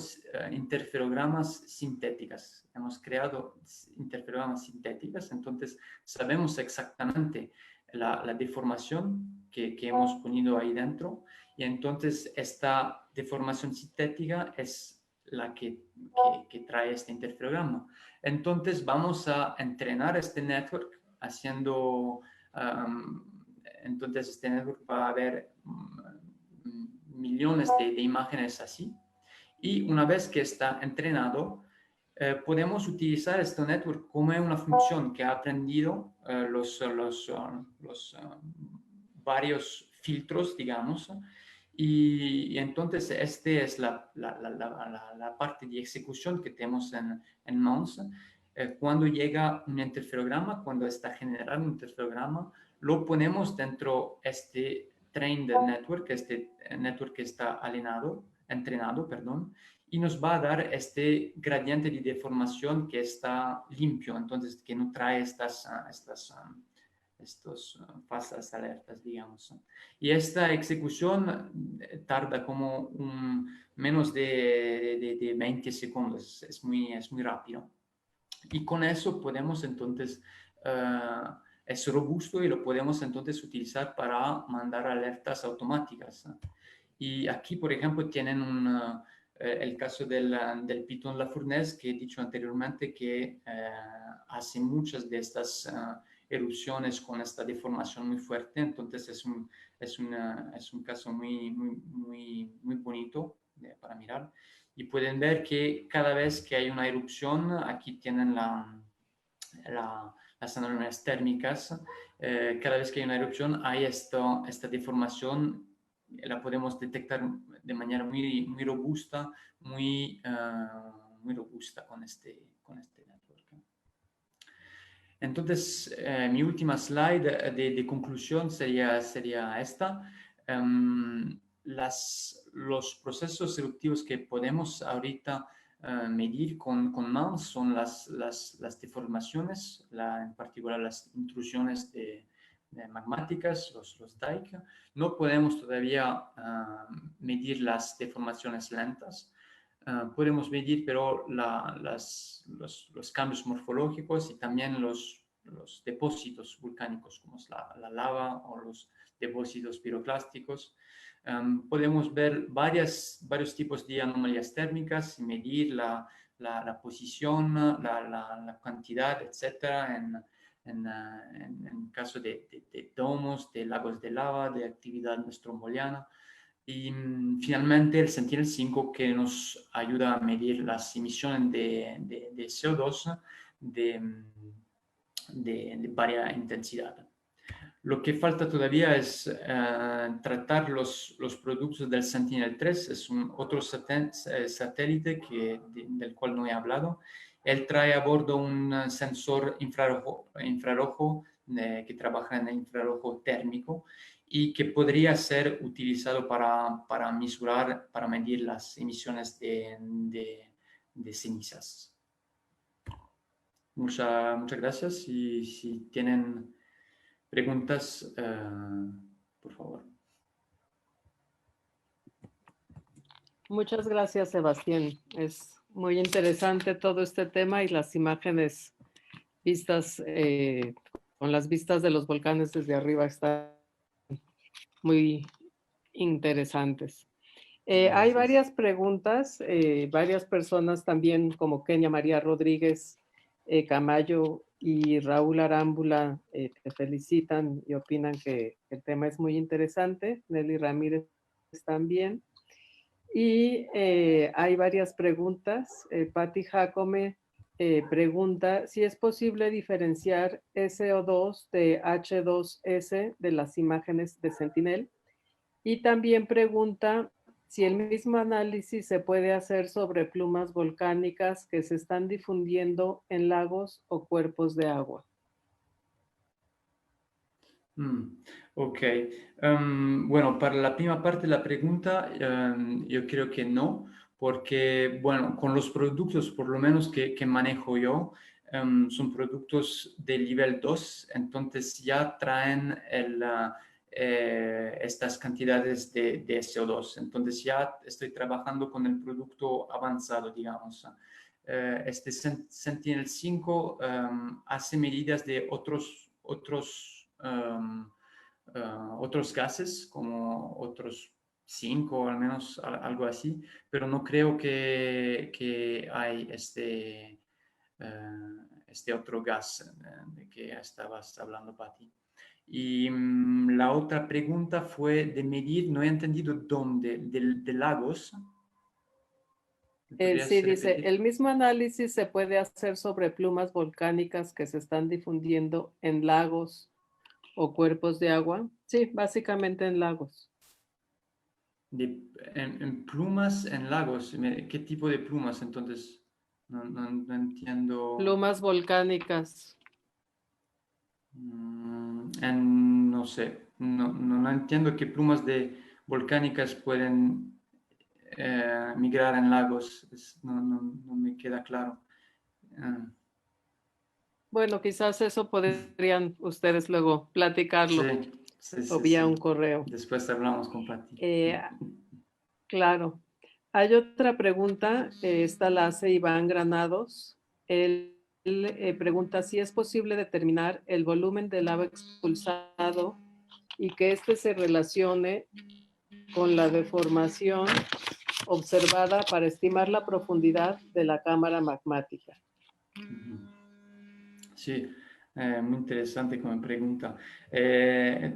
interferogramas sintéticas. Hemos creado interferogramas sintéticas, entonces sabemos exactamente la deformación que hemos ponido ahí dentro, y entonces esta deformación sintética es la que trae este interferograma. Entonces vamos a entrenar este network haciendo, entonces este network va a ver millones de imágenes así, y una vez que está entrenado, podemos utilizar este network como una función que ha aprendido los varios filtros, digamos, y entonces esta es la parte de ejecución que tenemos en Mounts. cuando llega un interferograma, cuando está generando un interferograma, lo ponemos dentro este train del network, este network que está entrenado, perdón, y nos va a dar este gradiente de deformación que está limpio, entonces que no trae estas falsas alertas, digamos. Y esta ejecución tarda como menos de 20 segundos, es muy rápido. Y con eso podemos entonces, es robusto y lo podemos entonces utilizar para mandar alertas automáticas. Y aquí, por ejemplo, tienen el caso del Python La Fournaise, que he dicho anteriormente que hace muchas de estas erupciones con esta deformación muy fuerte. Entonces es un caso muy bonito para mirar. Y pueden ver que cada vez que hay una erupción, aquí tienen las anomalías térmicas, cada vez que hay una erupción hay esta deformación, la podemos detectar de manera muy robusta, muy robusta con este network. Entonces, mi última slide de conclusión sería esta. Los procesos eruptivos que podemos ahorita medir con MANS son las deformaciones, en particular las intrusiones magmáticas, los dike. No podemos todavía medir las deformaciones lentas. Podemos medir, pero los cambios morfológicos y también los depósitos volcánicos, como es la lava o los depósitos piroclásticos. Podemos ver varios tipos de anomalías térmicas y medir la posición, la cantidad, etcétera, en caso de domos, de lagos de lava, de actividad estromboliana. Y finalmente el Sentinel-5, que nos ayuda a medir las emisiones de CO2 de varias intensidad. Lo que falta todavía es tratar los productos del Sentinel-3, es otro satélite del cual no he hablado. Él trae a bordo un sensor infrarrojo que trabaja en el infrarrojo térmico y que podría ser utilizado para mesurar, para medir las emisiones de cenizas. Muchas gracias y si tienen preguntas, por favor. Muchas gracias, Sebastián. Es muy interesante todo este tema y las imágenes vistas con las vistas de los volcanes desde arriba están muy interesantes. Hay varias preguntas, varias personas también como Kenia María Rodríguez Camayo y Raúl Arámbula te felicitan y opinan que el tema es muy interesante. Nelly Ramírez también. Y hay varias preguntas. Patti Jacome pregunta si es posible diferenciar SO2 de H2S de las imágenes de Sentinel. Y también pregunta si el mismo análisis se puede hacer sobre plumas volcánicas que se están difundiendo en lagos o cuerpos de agua. Ok. Bueno, para la primera parte de la pregunta, yo creo que no, porque, bueno, con los productos, por lo menos que manejo yo, son productos de nivel 2, entonces ya traen estas cantidades de CO2. Entonces ya estoy trabajando con el producto avanzado, digamos. Este Sentinel-5 hace medidas de otros gases, como otros 5 al menos, algo así, pero no creo que hay este otro gas de que estabas hablando, Patti. Y la otra pregunta fue de medir, no he entendido dónde, de lagos. Sí, dice, el mismo análisis se puede hacer sobre plumas volcánicas que se están difundiendo en lagos o cuerpos de agua. Sí, básicamente en lagos. En plumas en lagos, ¿qué tipo de plumas entonces? No entiendo. Plumas volcánicas. No sé, no entiendo qué plumas volcánicas pueden migrar en lagos. No me queda claro. Ah, Bueno, quizás eso podrían ustedes luego platicarlo sí, sí, o sí, vía un sí. correo. Después hablamos con Pati. Claro. Hay otra pregunta, esta la hace Iván Granados. Él pregunta si es posible determinar el volumen del lava expulsado y que éste se relacione con la deformación observada para estimar la profundidad de la cámara magmática. Sí, muy interesante como pregunta.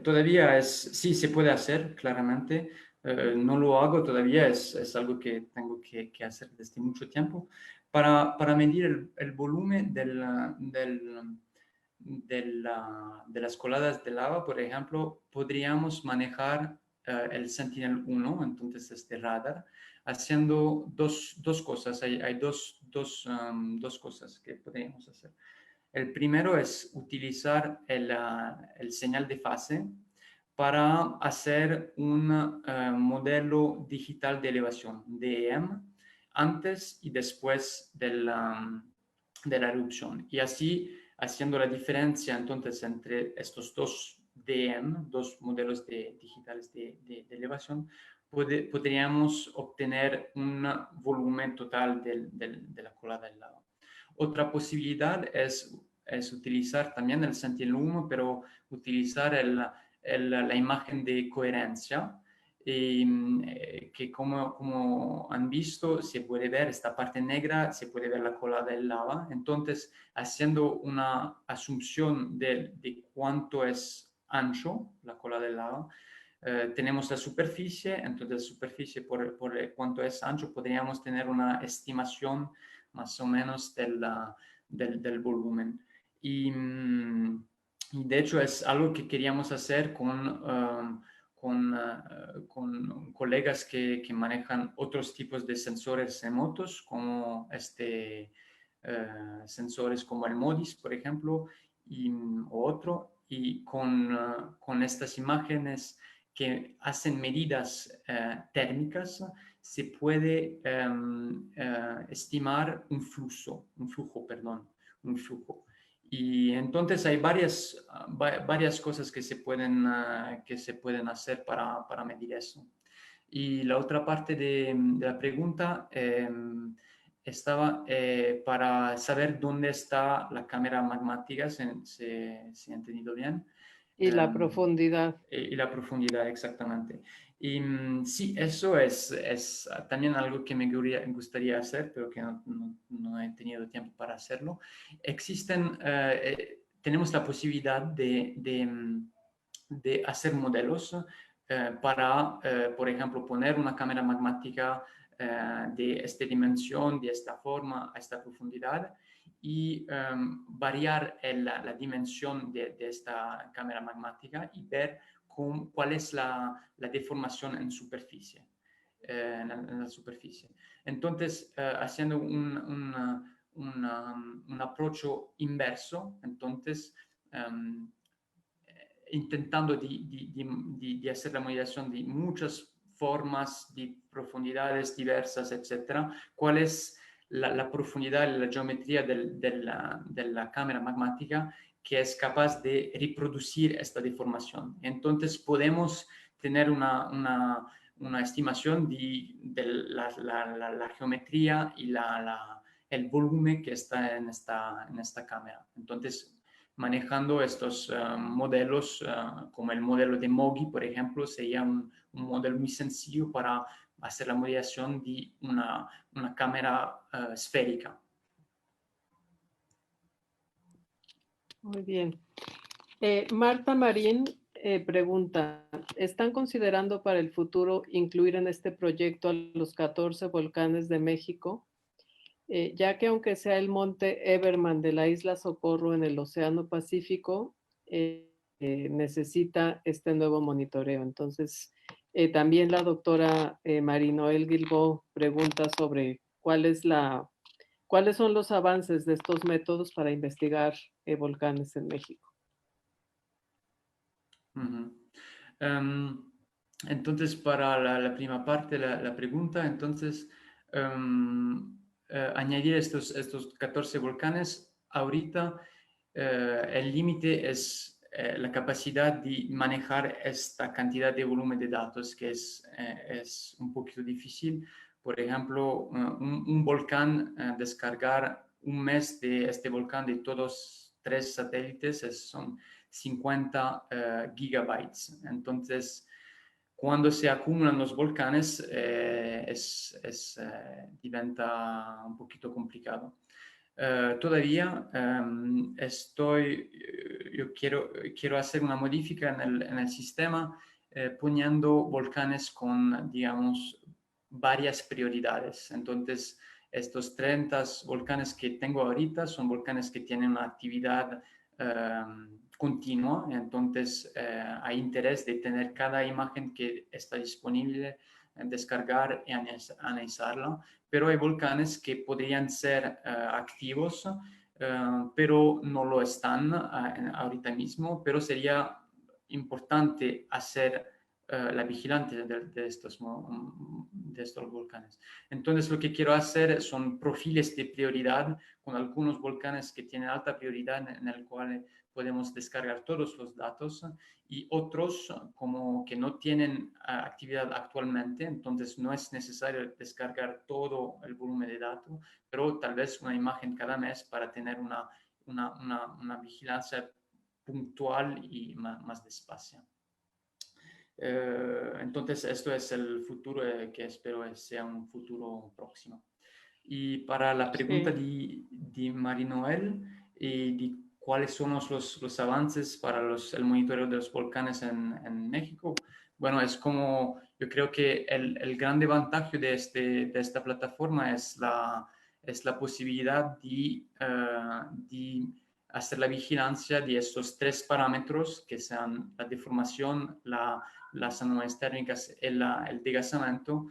Todavía sí se puede hacer, claramente. No lo hago todavía, es algo que tengo que hacer desde mucho tiempo. Para medir el volumen de las coladas de lava, por ejemplo, podríamos manejar el Sentinel-1, entonces este radar, haciendo dos cosas. Hay dos cosas que podríamos hacer. El primero es utilizar el señal de fase para hacer un modelo digital de elevación, DEM, antes y después de la erupción. Y así, haciendo la diferencia entonces entre estos dos DEM, dos modelos digitales de elevación, podríamos obtener un volumen total de la colada del lava. Otra posibilidad es utilizar también el Sentinel-1, pero utilizar la imagen de coherencia, que como han visto, se puede ver esta parte negra, se puede ver la cola del lava. Entonces, haciendo una asunción de cuánto es ancho la cola del lava, tenemos la superficie, entonces la superficie por cuánto es ancho, podríamos tener una estimación más o menos del volumen. Y de hecho es algo que queríamos hacer con colegas que manejan otros tipos de sensores remotos, como sensores como el MODIS, por ejemplo, o otro, y con estas imágenes que hacen medidas térmicas, se puede estimar un flujo. Y entonces hay varias cosas que se pueden hacer para medir eso. Y la otra parte de la pregunta estaba para saber dónde está la cámara magmática, si he entendido bien. Y la profundidad. Y la profundidad, exactamente. Y sí, eso es también algo que me gustaría hacer, pero que no he tenido tiempo para hacerlo. Tenemos la posibilidad de hacer modelos para, por ejemplo, poner una cámara magmática de esta dimensión, de esta forma, a esta profundidad, y variar la dimensión de esta cámara magmática y ver cuál es la deformación en superficie. En la superficie. Entonces, haciendo un approach inverso, entonces intentando de hacer la modelación de muchas formas, de profundidades diversas, etcétera, cuál es la profundidad y la geometría de la cámara magmática que es capaz de reproducir esta deformación. Entonces podemos tener una estimación de la geometría y el volumen que está en esta cámara. Entonces, manejando estos modelos, como el modelo de MOGI, por ejemplo, sería un modelo muy sencillo para hacer la modelación de una cámara esférica. Muy bien. Marta Marín pregunta, ¿están considerando para el futuro incluir en este proyecto a los 14 volcanes de México? Ya que aunque sea el monte Everman de la isla Socorro en el Océano Pacífico, necesita este nuevo monitoreo. Entonces, también la doctora Marinoel Guilbault pregunta sobre cuál es la ¿Cuáles son los avances de estos métodos para investigar volcanes en México? Ujú. Em, entonces, para la primera parte, la pregunta, entonces, añadir estos 14 volcanes, ahorita el límite es la capacidad de manejar esta cantidad de volumen de datos, que es un poquito difícil. Por ejemplo, un volcán, descargar un mes de este volcán de todos 3 satélites son 50 gigabytes. Entonces, cuando se acumulan los volcanes, diventa un poquito complicado. Todavía yo quiero hacer una modifica en el sistema poniendo volcanes con, digamos, varias prioridades. Entonces, estos 30 volcanes que tengo ahorita son volcanes que tienen una actividad continua, entonces hay interés de tener cada imagen que está disponible, descargar y analizarla, pero hay volcanes que podrían ser activos, pero no lo están ahorita mismo, pero sería importante hacer la vigilancia de estos volcanes. Entonces lo que quiero hacer son perfiles de prioridad con algunos volcanes que tienen alta prioridad en el cual podemos descargar todos los datos y otros como que no tienen actividad actualmente, entonces no es necesario descargar todo el volumen de datos, pero tal vez una imagen cada mes para tener una vigilancia puntual y más despacio. Entonces, esto es el futuro que espero sea un futuro próximo. Y para la pregunta Sí. de Marinoel y de cuáles son los avances para el monitoreo de los volcanes en México, bueno, es como, yo creo que el gran ventaja de esta plataforma es la posibilidad de hacer la vigilancia de estos 3 parámetros que sean la deformación, las anomalias térmicas y el desgasamiento,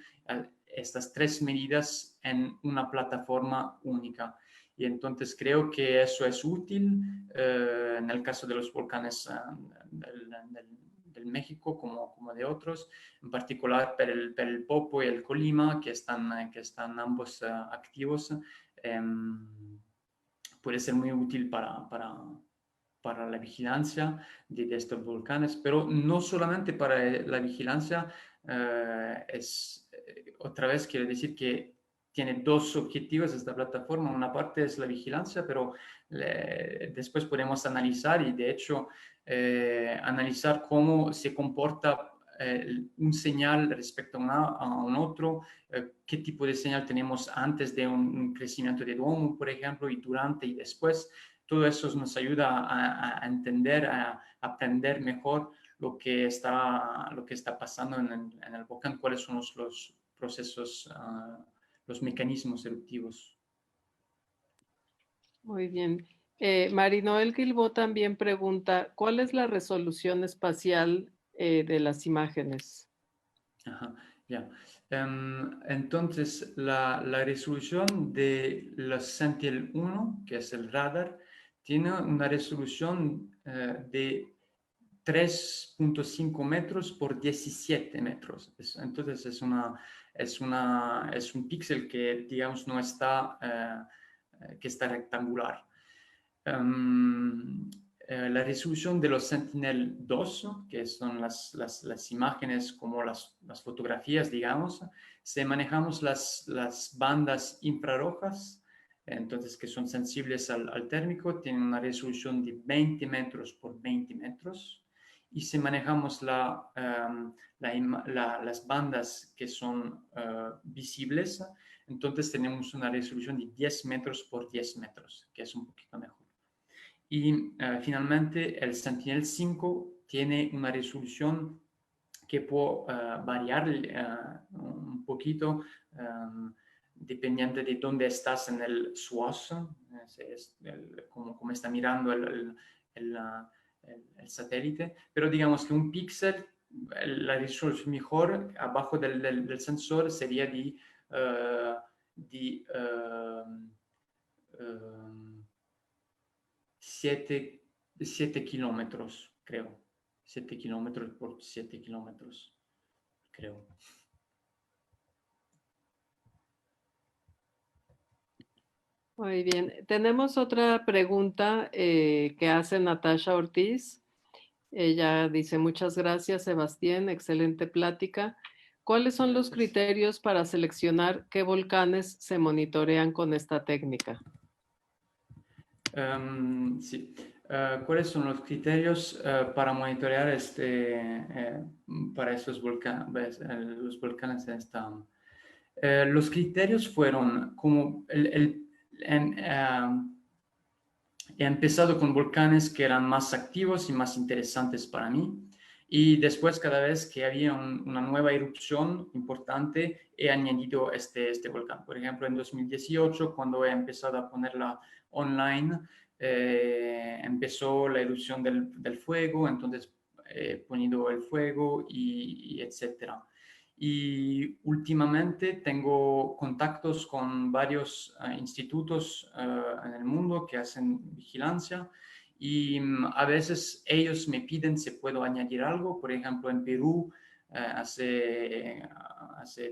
estas 3 medidas en una plataforma única. Y entonces creo que eso es útil en el caso de los volcanes del México como de otros, en particular para el Popo y el Colima, que están ambos activos. Puede ser muy útil para la vigilancia de estos volcanes, pero no solamente para la vigilancia, otra vez quiero decir que tiene 2 objetivos esta plataforma. Una parte es la vigilancia, pero después podemos analizar y de hecho analizar cómo se comporta un señal respecto a un otro, qué tipo de señal tenemos antes de un crecimiento de domo, por ejemplo, y durante y después. Todo eso nos ayuda a entender, a aprender mejor lo que está pasando en el volcán, cuáles son los procesos, los mecanismos eruptivos. Muy bien. Marinoel Gilbó también pregunta, ¿cuál es la resolución espacial de las imágenes? Ajá, ya. Entonces, la resolución de los Sentinel-1, que es el radar, tiene una resolución de 3.5 metros por 17 metros. Entonces, es un píxel que, digamos, no está, que está rectangular. La resolución de los Sentinel-2, que son las imágenes como las fotografías, digamos, manejamos las bandas infrarrojas, entonces que son sensibles al térmico, tienen una resolución de 20 metros por 20 metros. Y si manejamos las bandas que son visibles, entonces tenemos una resolución de 10 metros por 10 metros, que es un poquito mejor. Y finalmente el Sentinel-5 tiene una resolución que puede variar un poquito dependiendo de dónde estás en el SWOS, como está mirando el satélite, pero digamos que un píxel, la resolución mejor abajo del sensor sería de 7 kilómetros, creo. 7 kilómetros por 7 kilómetros, creo. Muy bien. Tenemos otra pregunta que hace Natasha Ortiz. Ella dice, muchas gracias, Sebastián, excelente plática. ¿Cuáles son los Gracias. criterios para seleccionar qué volcanes se monitorean con esta técnica? Sí. ¿Cuáles son los criterios para monitorear para esos los volcanes en esta? Los criterios fueron como he empezado con volcanes que eran más activos y más interesantes para mí. Y después, cada vez que había una nueva erupción importante, he añadido este volcán. Por ejemplo, en 2018, cuando he empezado a ponerla online, empezó la erupción del fuego, entonces he ponido el fuego y etcétera. Y últimamente tengo contactos con varios institutos en el mundo que hacen vigilancia y a veces ellos me piden si puedo añadir algo. Por ejemplo, en Perú hace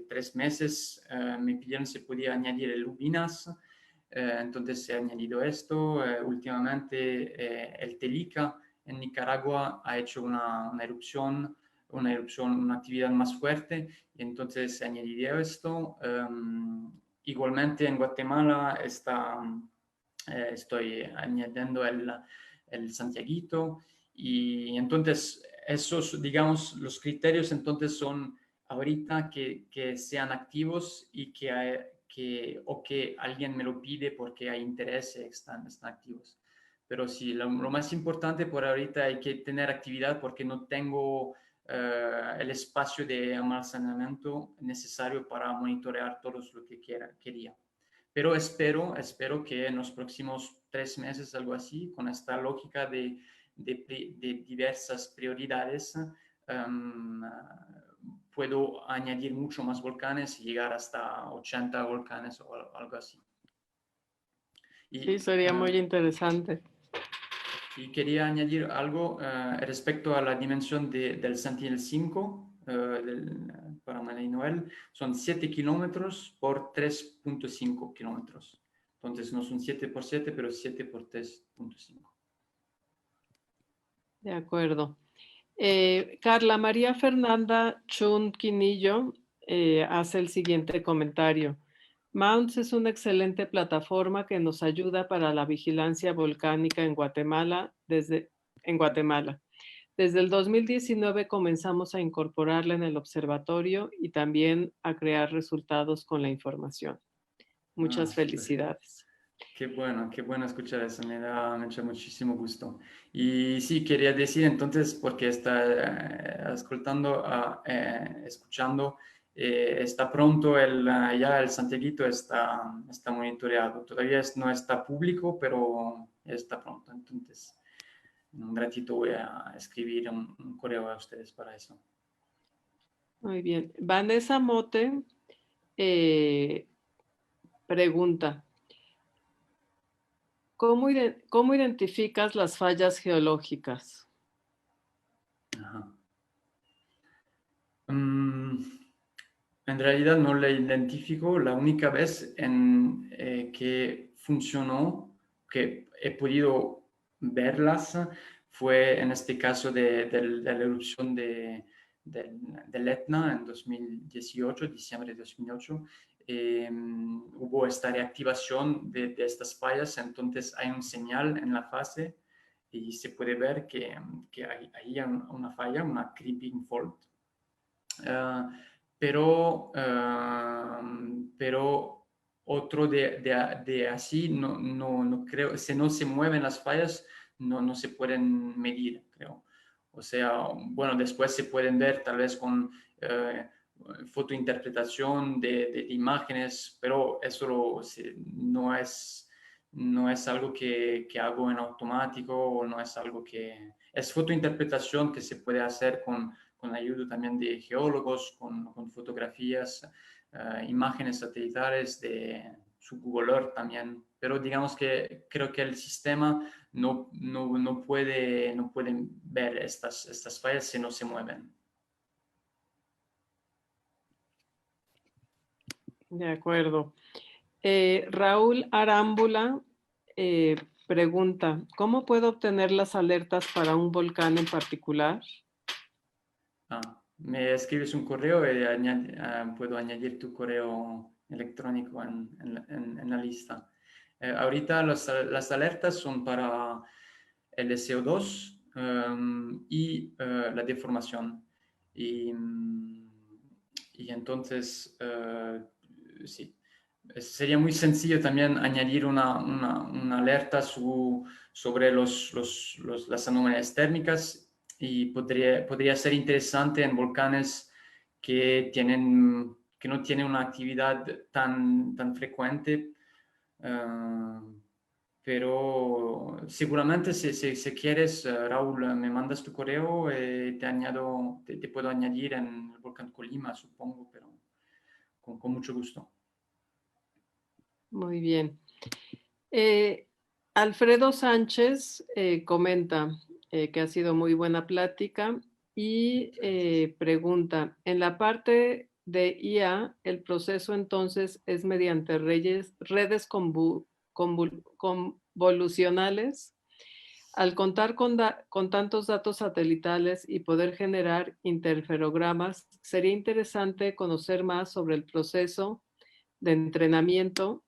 3 meses me pidieron si podía añadir el Ubinas. Entonces he añadido esto. Últimamente el Telica en Nicaragua ha hecho una erupción, una actividad más fuerte, y entonces añadiría esto. Igualmente en Guatemala estoy añadiendo el Santiaguito, y entonces esos, digamos, los criterios entonces son ahorita que sean activos y o que alguien me lo pide porque hay interés, están activos. Pero sí, lo más importante por ahorita hay que tener actividad porque no tengo el espacio de almacenamiento necesario para monitorear todo lo que quería. Pero espero que en los próximos 3 meses, algo así, con esta lógica de diversas prioridades, um, puedo añadir mucho más volcanes y llegar hasta 80 volcanes o algo así. Sí, sería muy interesante. Y quería añadir algo respecto a la dimensión del Sentinel-5 para Manuel Noel. Son 7 kilómetros por 3.5 kilómetros. Entonces no son 7 por 7, pero 7 por 3.5. De acuerdo. Carla María Fernanda Chun Quinillo hace el siguiente comentario. Mounts es una excelente plataforma que nos ayuda para la vigilancia volcánica en Guatemala. Desde el 2019 comenzamos a incorporarla en el observatorio y también a crear resultados con la información. Muchas felicidades. Qué bueno escuchar eso, me da muchísimo gusto. Y sí, quería decir entonces, porque está escuchando, está pronto ya el Santiaguito está monitoreado. Todavía no está público, pero está pronto. Entonces, en un ratito voy a escribir un correo a ustedes para eso. Muy bien. Vanessa Mote pregunta, ¿cómo identificas las fallas geológicas? Ajá. En realidad no la identifico. La única vez que funcionó, que he podido verlas, fue en este caso de la erupción del Etna en 2018, diciembre de 2008. Hubo esta reactivación de estas fallas, entonces hay un señal en la fase y se puede ver que hay una falla, una creeping fault. Pero otro de así, no creo, si no se mueven las fallas, no se pueden medir, creo. O sea, bueno, después se pueden ver tal vez con fotointerpretación de imágenes, pero eso no es algo que hago en automático, o no es algo que... Es fotointerpretación que se puede hacer con ayuda también de geólogos, con fotografías, imágenes satelitales su Google Earth también, pero digamos que creo que el sistema no puede ver estas fallas si no se mueven. De acuerdo. Raúl Arámbula pregunta, ¿cómo puedo obtener las alertas para un volcán en particular? Me escribes un correo y puedo añadir tu correo electrónico en la lista. Ahorita las alertas son para el CO2 y la deformación. Y entonces, sí, sería muy sencillo también añadir una alerta sobre las anomalías térmicas y podría ser interesante en volcanes que no tienen una actividad tan frecuente. Pero seguramente si quieres, Raúl, me mandas tu correo, te puedo añadir en el volcán Colima, supongo, pero con mucho gusto. Muy bien. Alfredo Sánchez comenta que ha sido muy buena plática y pregunta, en la parte de IA, el proceso entonces es mediante redes convolucionales. Al contar con tantos datos satelitales y poder generar interferogramas, sería interesante conocer más sobre el proceso de entrenamiento.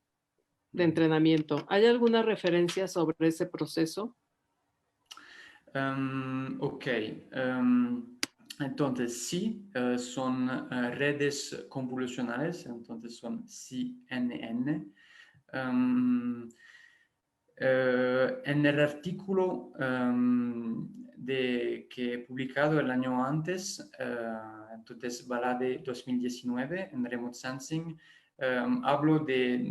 ¿Hay alguna referencia sobre ese proceso? Ok. Entonces, sí, son redes convolucionales, entonces son CNN. En el artículo que he publicado el año antes, entonces Balade 2019 en Remote Sensing, hablo de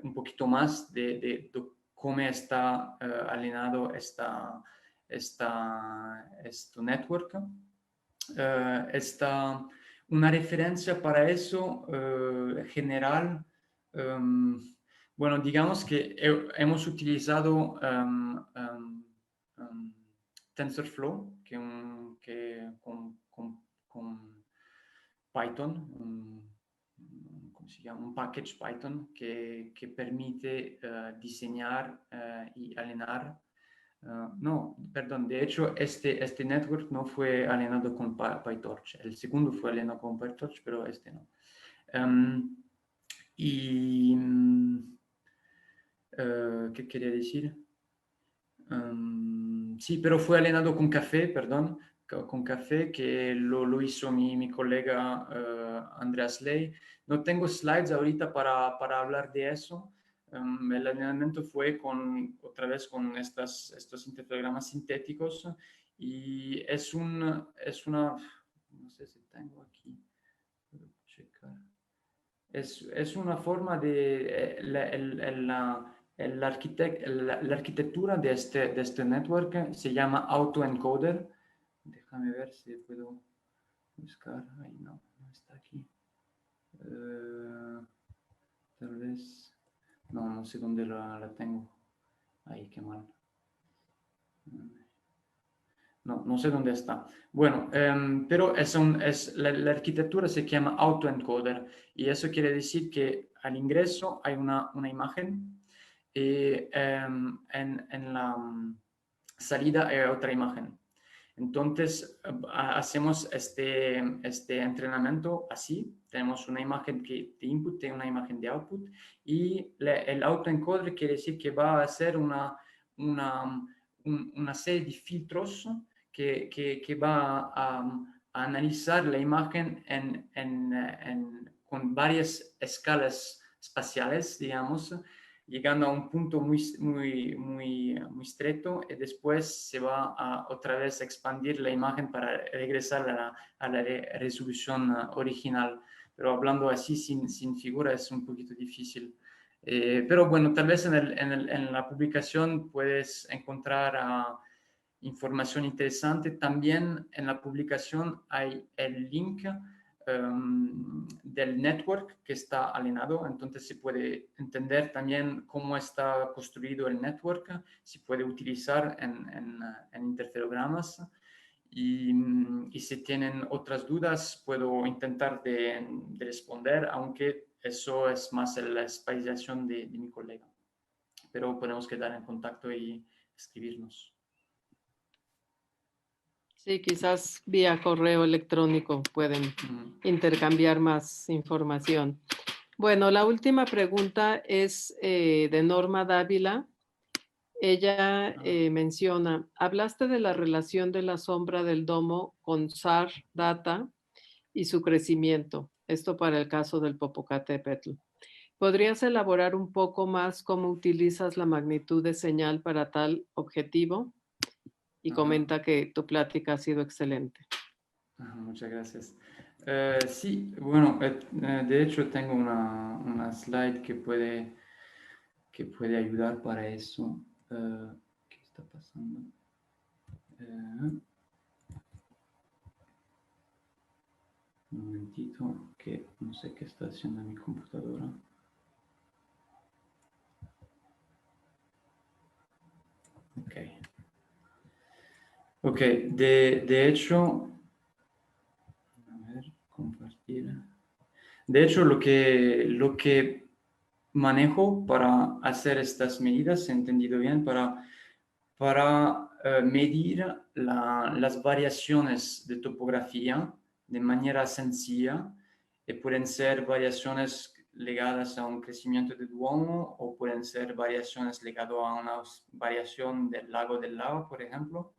un poquito más de cómo está alineado este network. Está una referencia para eso general. Bueno, digamos que hemos utilizado TensorFlow, con Python, ¿cómo se llama? Un package Python que permite diseñar y alinear. No, perdón, de hecho este network no fue alineado con PyTorch. El segundo fue alineado con PyTorch, pero este no. ¿Qué quería decir? Sí, pero fue alineado con Café, perdón, con Café, que lo hizo mi colega Andreas Ley. No tengo slides ahorita para hablar de eso. El alineamiento fue otra vez con estos interferogramas sintéticos y es una, no sé si tengo aquí, puedo checar. Es una forma de la arquitectura de este network se llama autoencoder. Déjame ver si puedo buscar. Ahí no está aquí. Tal vez. No sé dónde la tengo. Ahí, qué mal. No sé dónde está. Bueno, pero la arquitectura se llama autoencoder y eso quiere decir que al ingreso hay una imagen y en la salida hay otra imagen. Entonces, hacemos este entrenamiento así. Tenemos una imagen de input y una imagen de output y el autoencoder quiere decir que va a hacer una serie de filtros que va a analizar la imagen con varias escalas espaciales, digamos, llegando a un punto muy estrecho y después se va a otra vez expandir la imagen para regresar a la resolución original. Pero hablando así sin figura es un poquito difícil. Pero bueno, tal vez en la publicación puedes encontrar información interesante. También en la publicación hay el link del network que está alineado. Entonces se puede entender también cómo está construido el network, se puede utilizar en interferogramas. Y si tienen otras dudas, puedo intentar de responder, aunque eso es más la especialización de mi colega. Pero podemos quedar en contacto y escribirnos. Sí, quizás vía correo electrónico pueden intercambiar más información. Bueno, la última pregunta es de Norma Dávila. Ella menciona, hablaste de la relación de la sombra del domo con SAR data y su crecimiento. Esto para el caso del Popocatépetl. ¿Podrías elaborar un poco más cómo utilizas la magnitud de señal para tal objetivo? Y comenta que tu plática ha sido excelente. Muchas gracias. Sí, bueno, de hecho tengo una slide que puede ayudar para eso. ¿Qué está pasando? Un momentito, que no sé qué está haciendo mi computadora. Ok, de hecho, a ver, compartir. De hecho, lo que manejo para hacer estas medidas, he entendido bien, para medir las variaciones de topografía de manera sencilla. Pueden ser variaciones ligadas a un crecimiento de Duomo o pueden ser variaciones ligadas a una variación del lago del Lava, por ejemplo.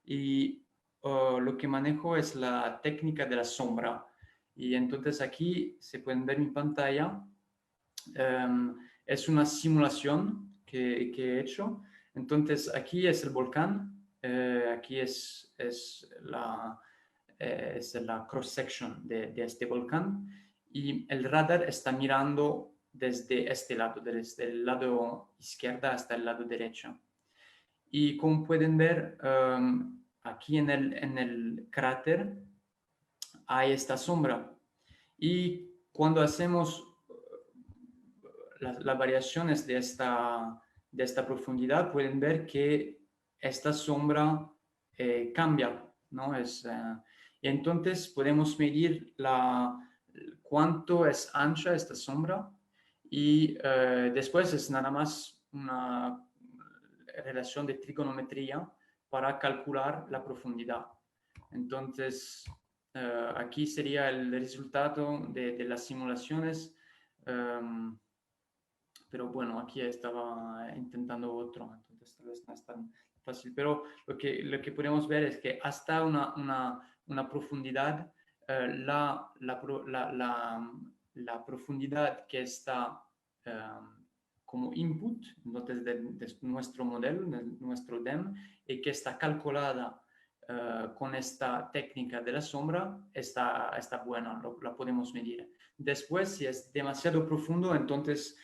Y lo que manejo es la técnica de la sombra. Y entonces aquí se pueden ver mi pantalla. Es una simulación que he hecho. Entonces aquí es el volcán, aquí es la cross-section de este volcán y el radar está mirando desde este lado, desde el lado izquierdo hasta el lado derecho. Y como pueden ver, aquí en el cráter hay esta sombra. Y cuando hacemos las variaciones de esta profundidad, pueden ver que esta sombra cambia, ¿no? Y entonces podemos medir cuánto es ancha esta sombra y después es nada más una relación de trigonometría para calcular la profundidad. Entonces, aquí sería el resultado de las simulaciones. Pero bueno, aquí estaba intentando otro, entonces tal vez no es tan fácil. Pero lo que podemos ver es que hasta una profundidad, la profundidad que está como input, entonces de nuestro modelo, de nuestro DEM, y que está calculada con esta técnica de la sombra, está buena, la podemos medir. Después, si es demasiado profundo, entonces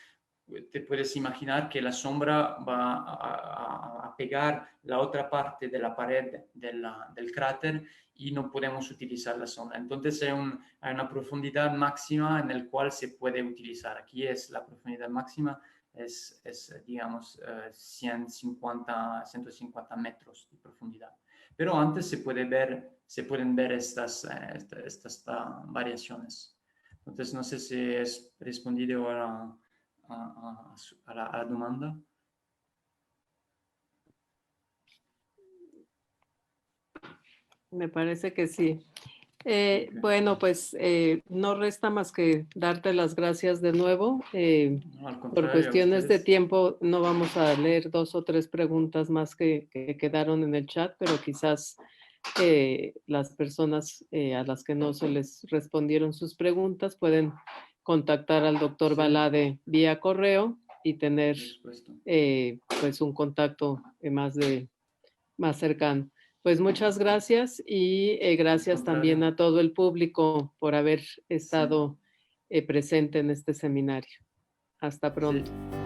te puedes imaginar que la sombra va a pegar la otra parte de la pared del cráter y no podemos utilizar la sombra. Entonces hay una profundidad máxima en la cual se puede utilizar. Aquí es la profundidad máxima, es digamos, 150 metros de profundidad. Pero antes se pueden ver estas variaciones. Entonces, no sé si es respondido a la demanda. Me parece que sí. Bueno, pues no resta más que darte las gracias de nuevo. No, al Por contrario, cuestiones de ustedes. tiempo no vamos a leer 2 o 3 preguntas más que quedaron en el chat, pero quizás las personas a las que no se les respondieron sus preguntas pueden contactar al doctor Sí. Balade vía correo y tener Por supuesto. pues un contacto más cercano. Pues muchas gracias y gracias también a todo el público por haber estado presente en este seminario. Hasta pronto. Sí.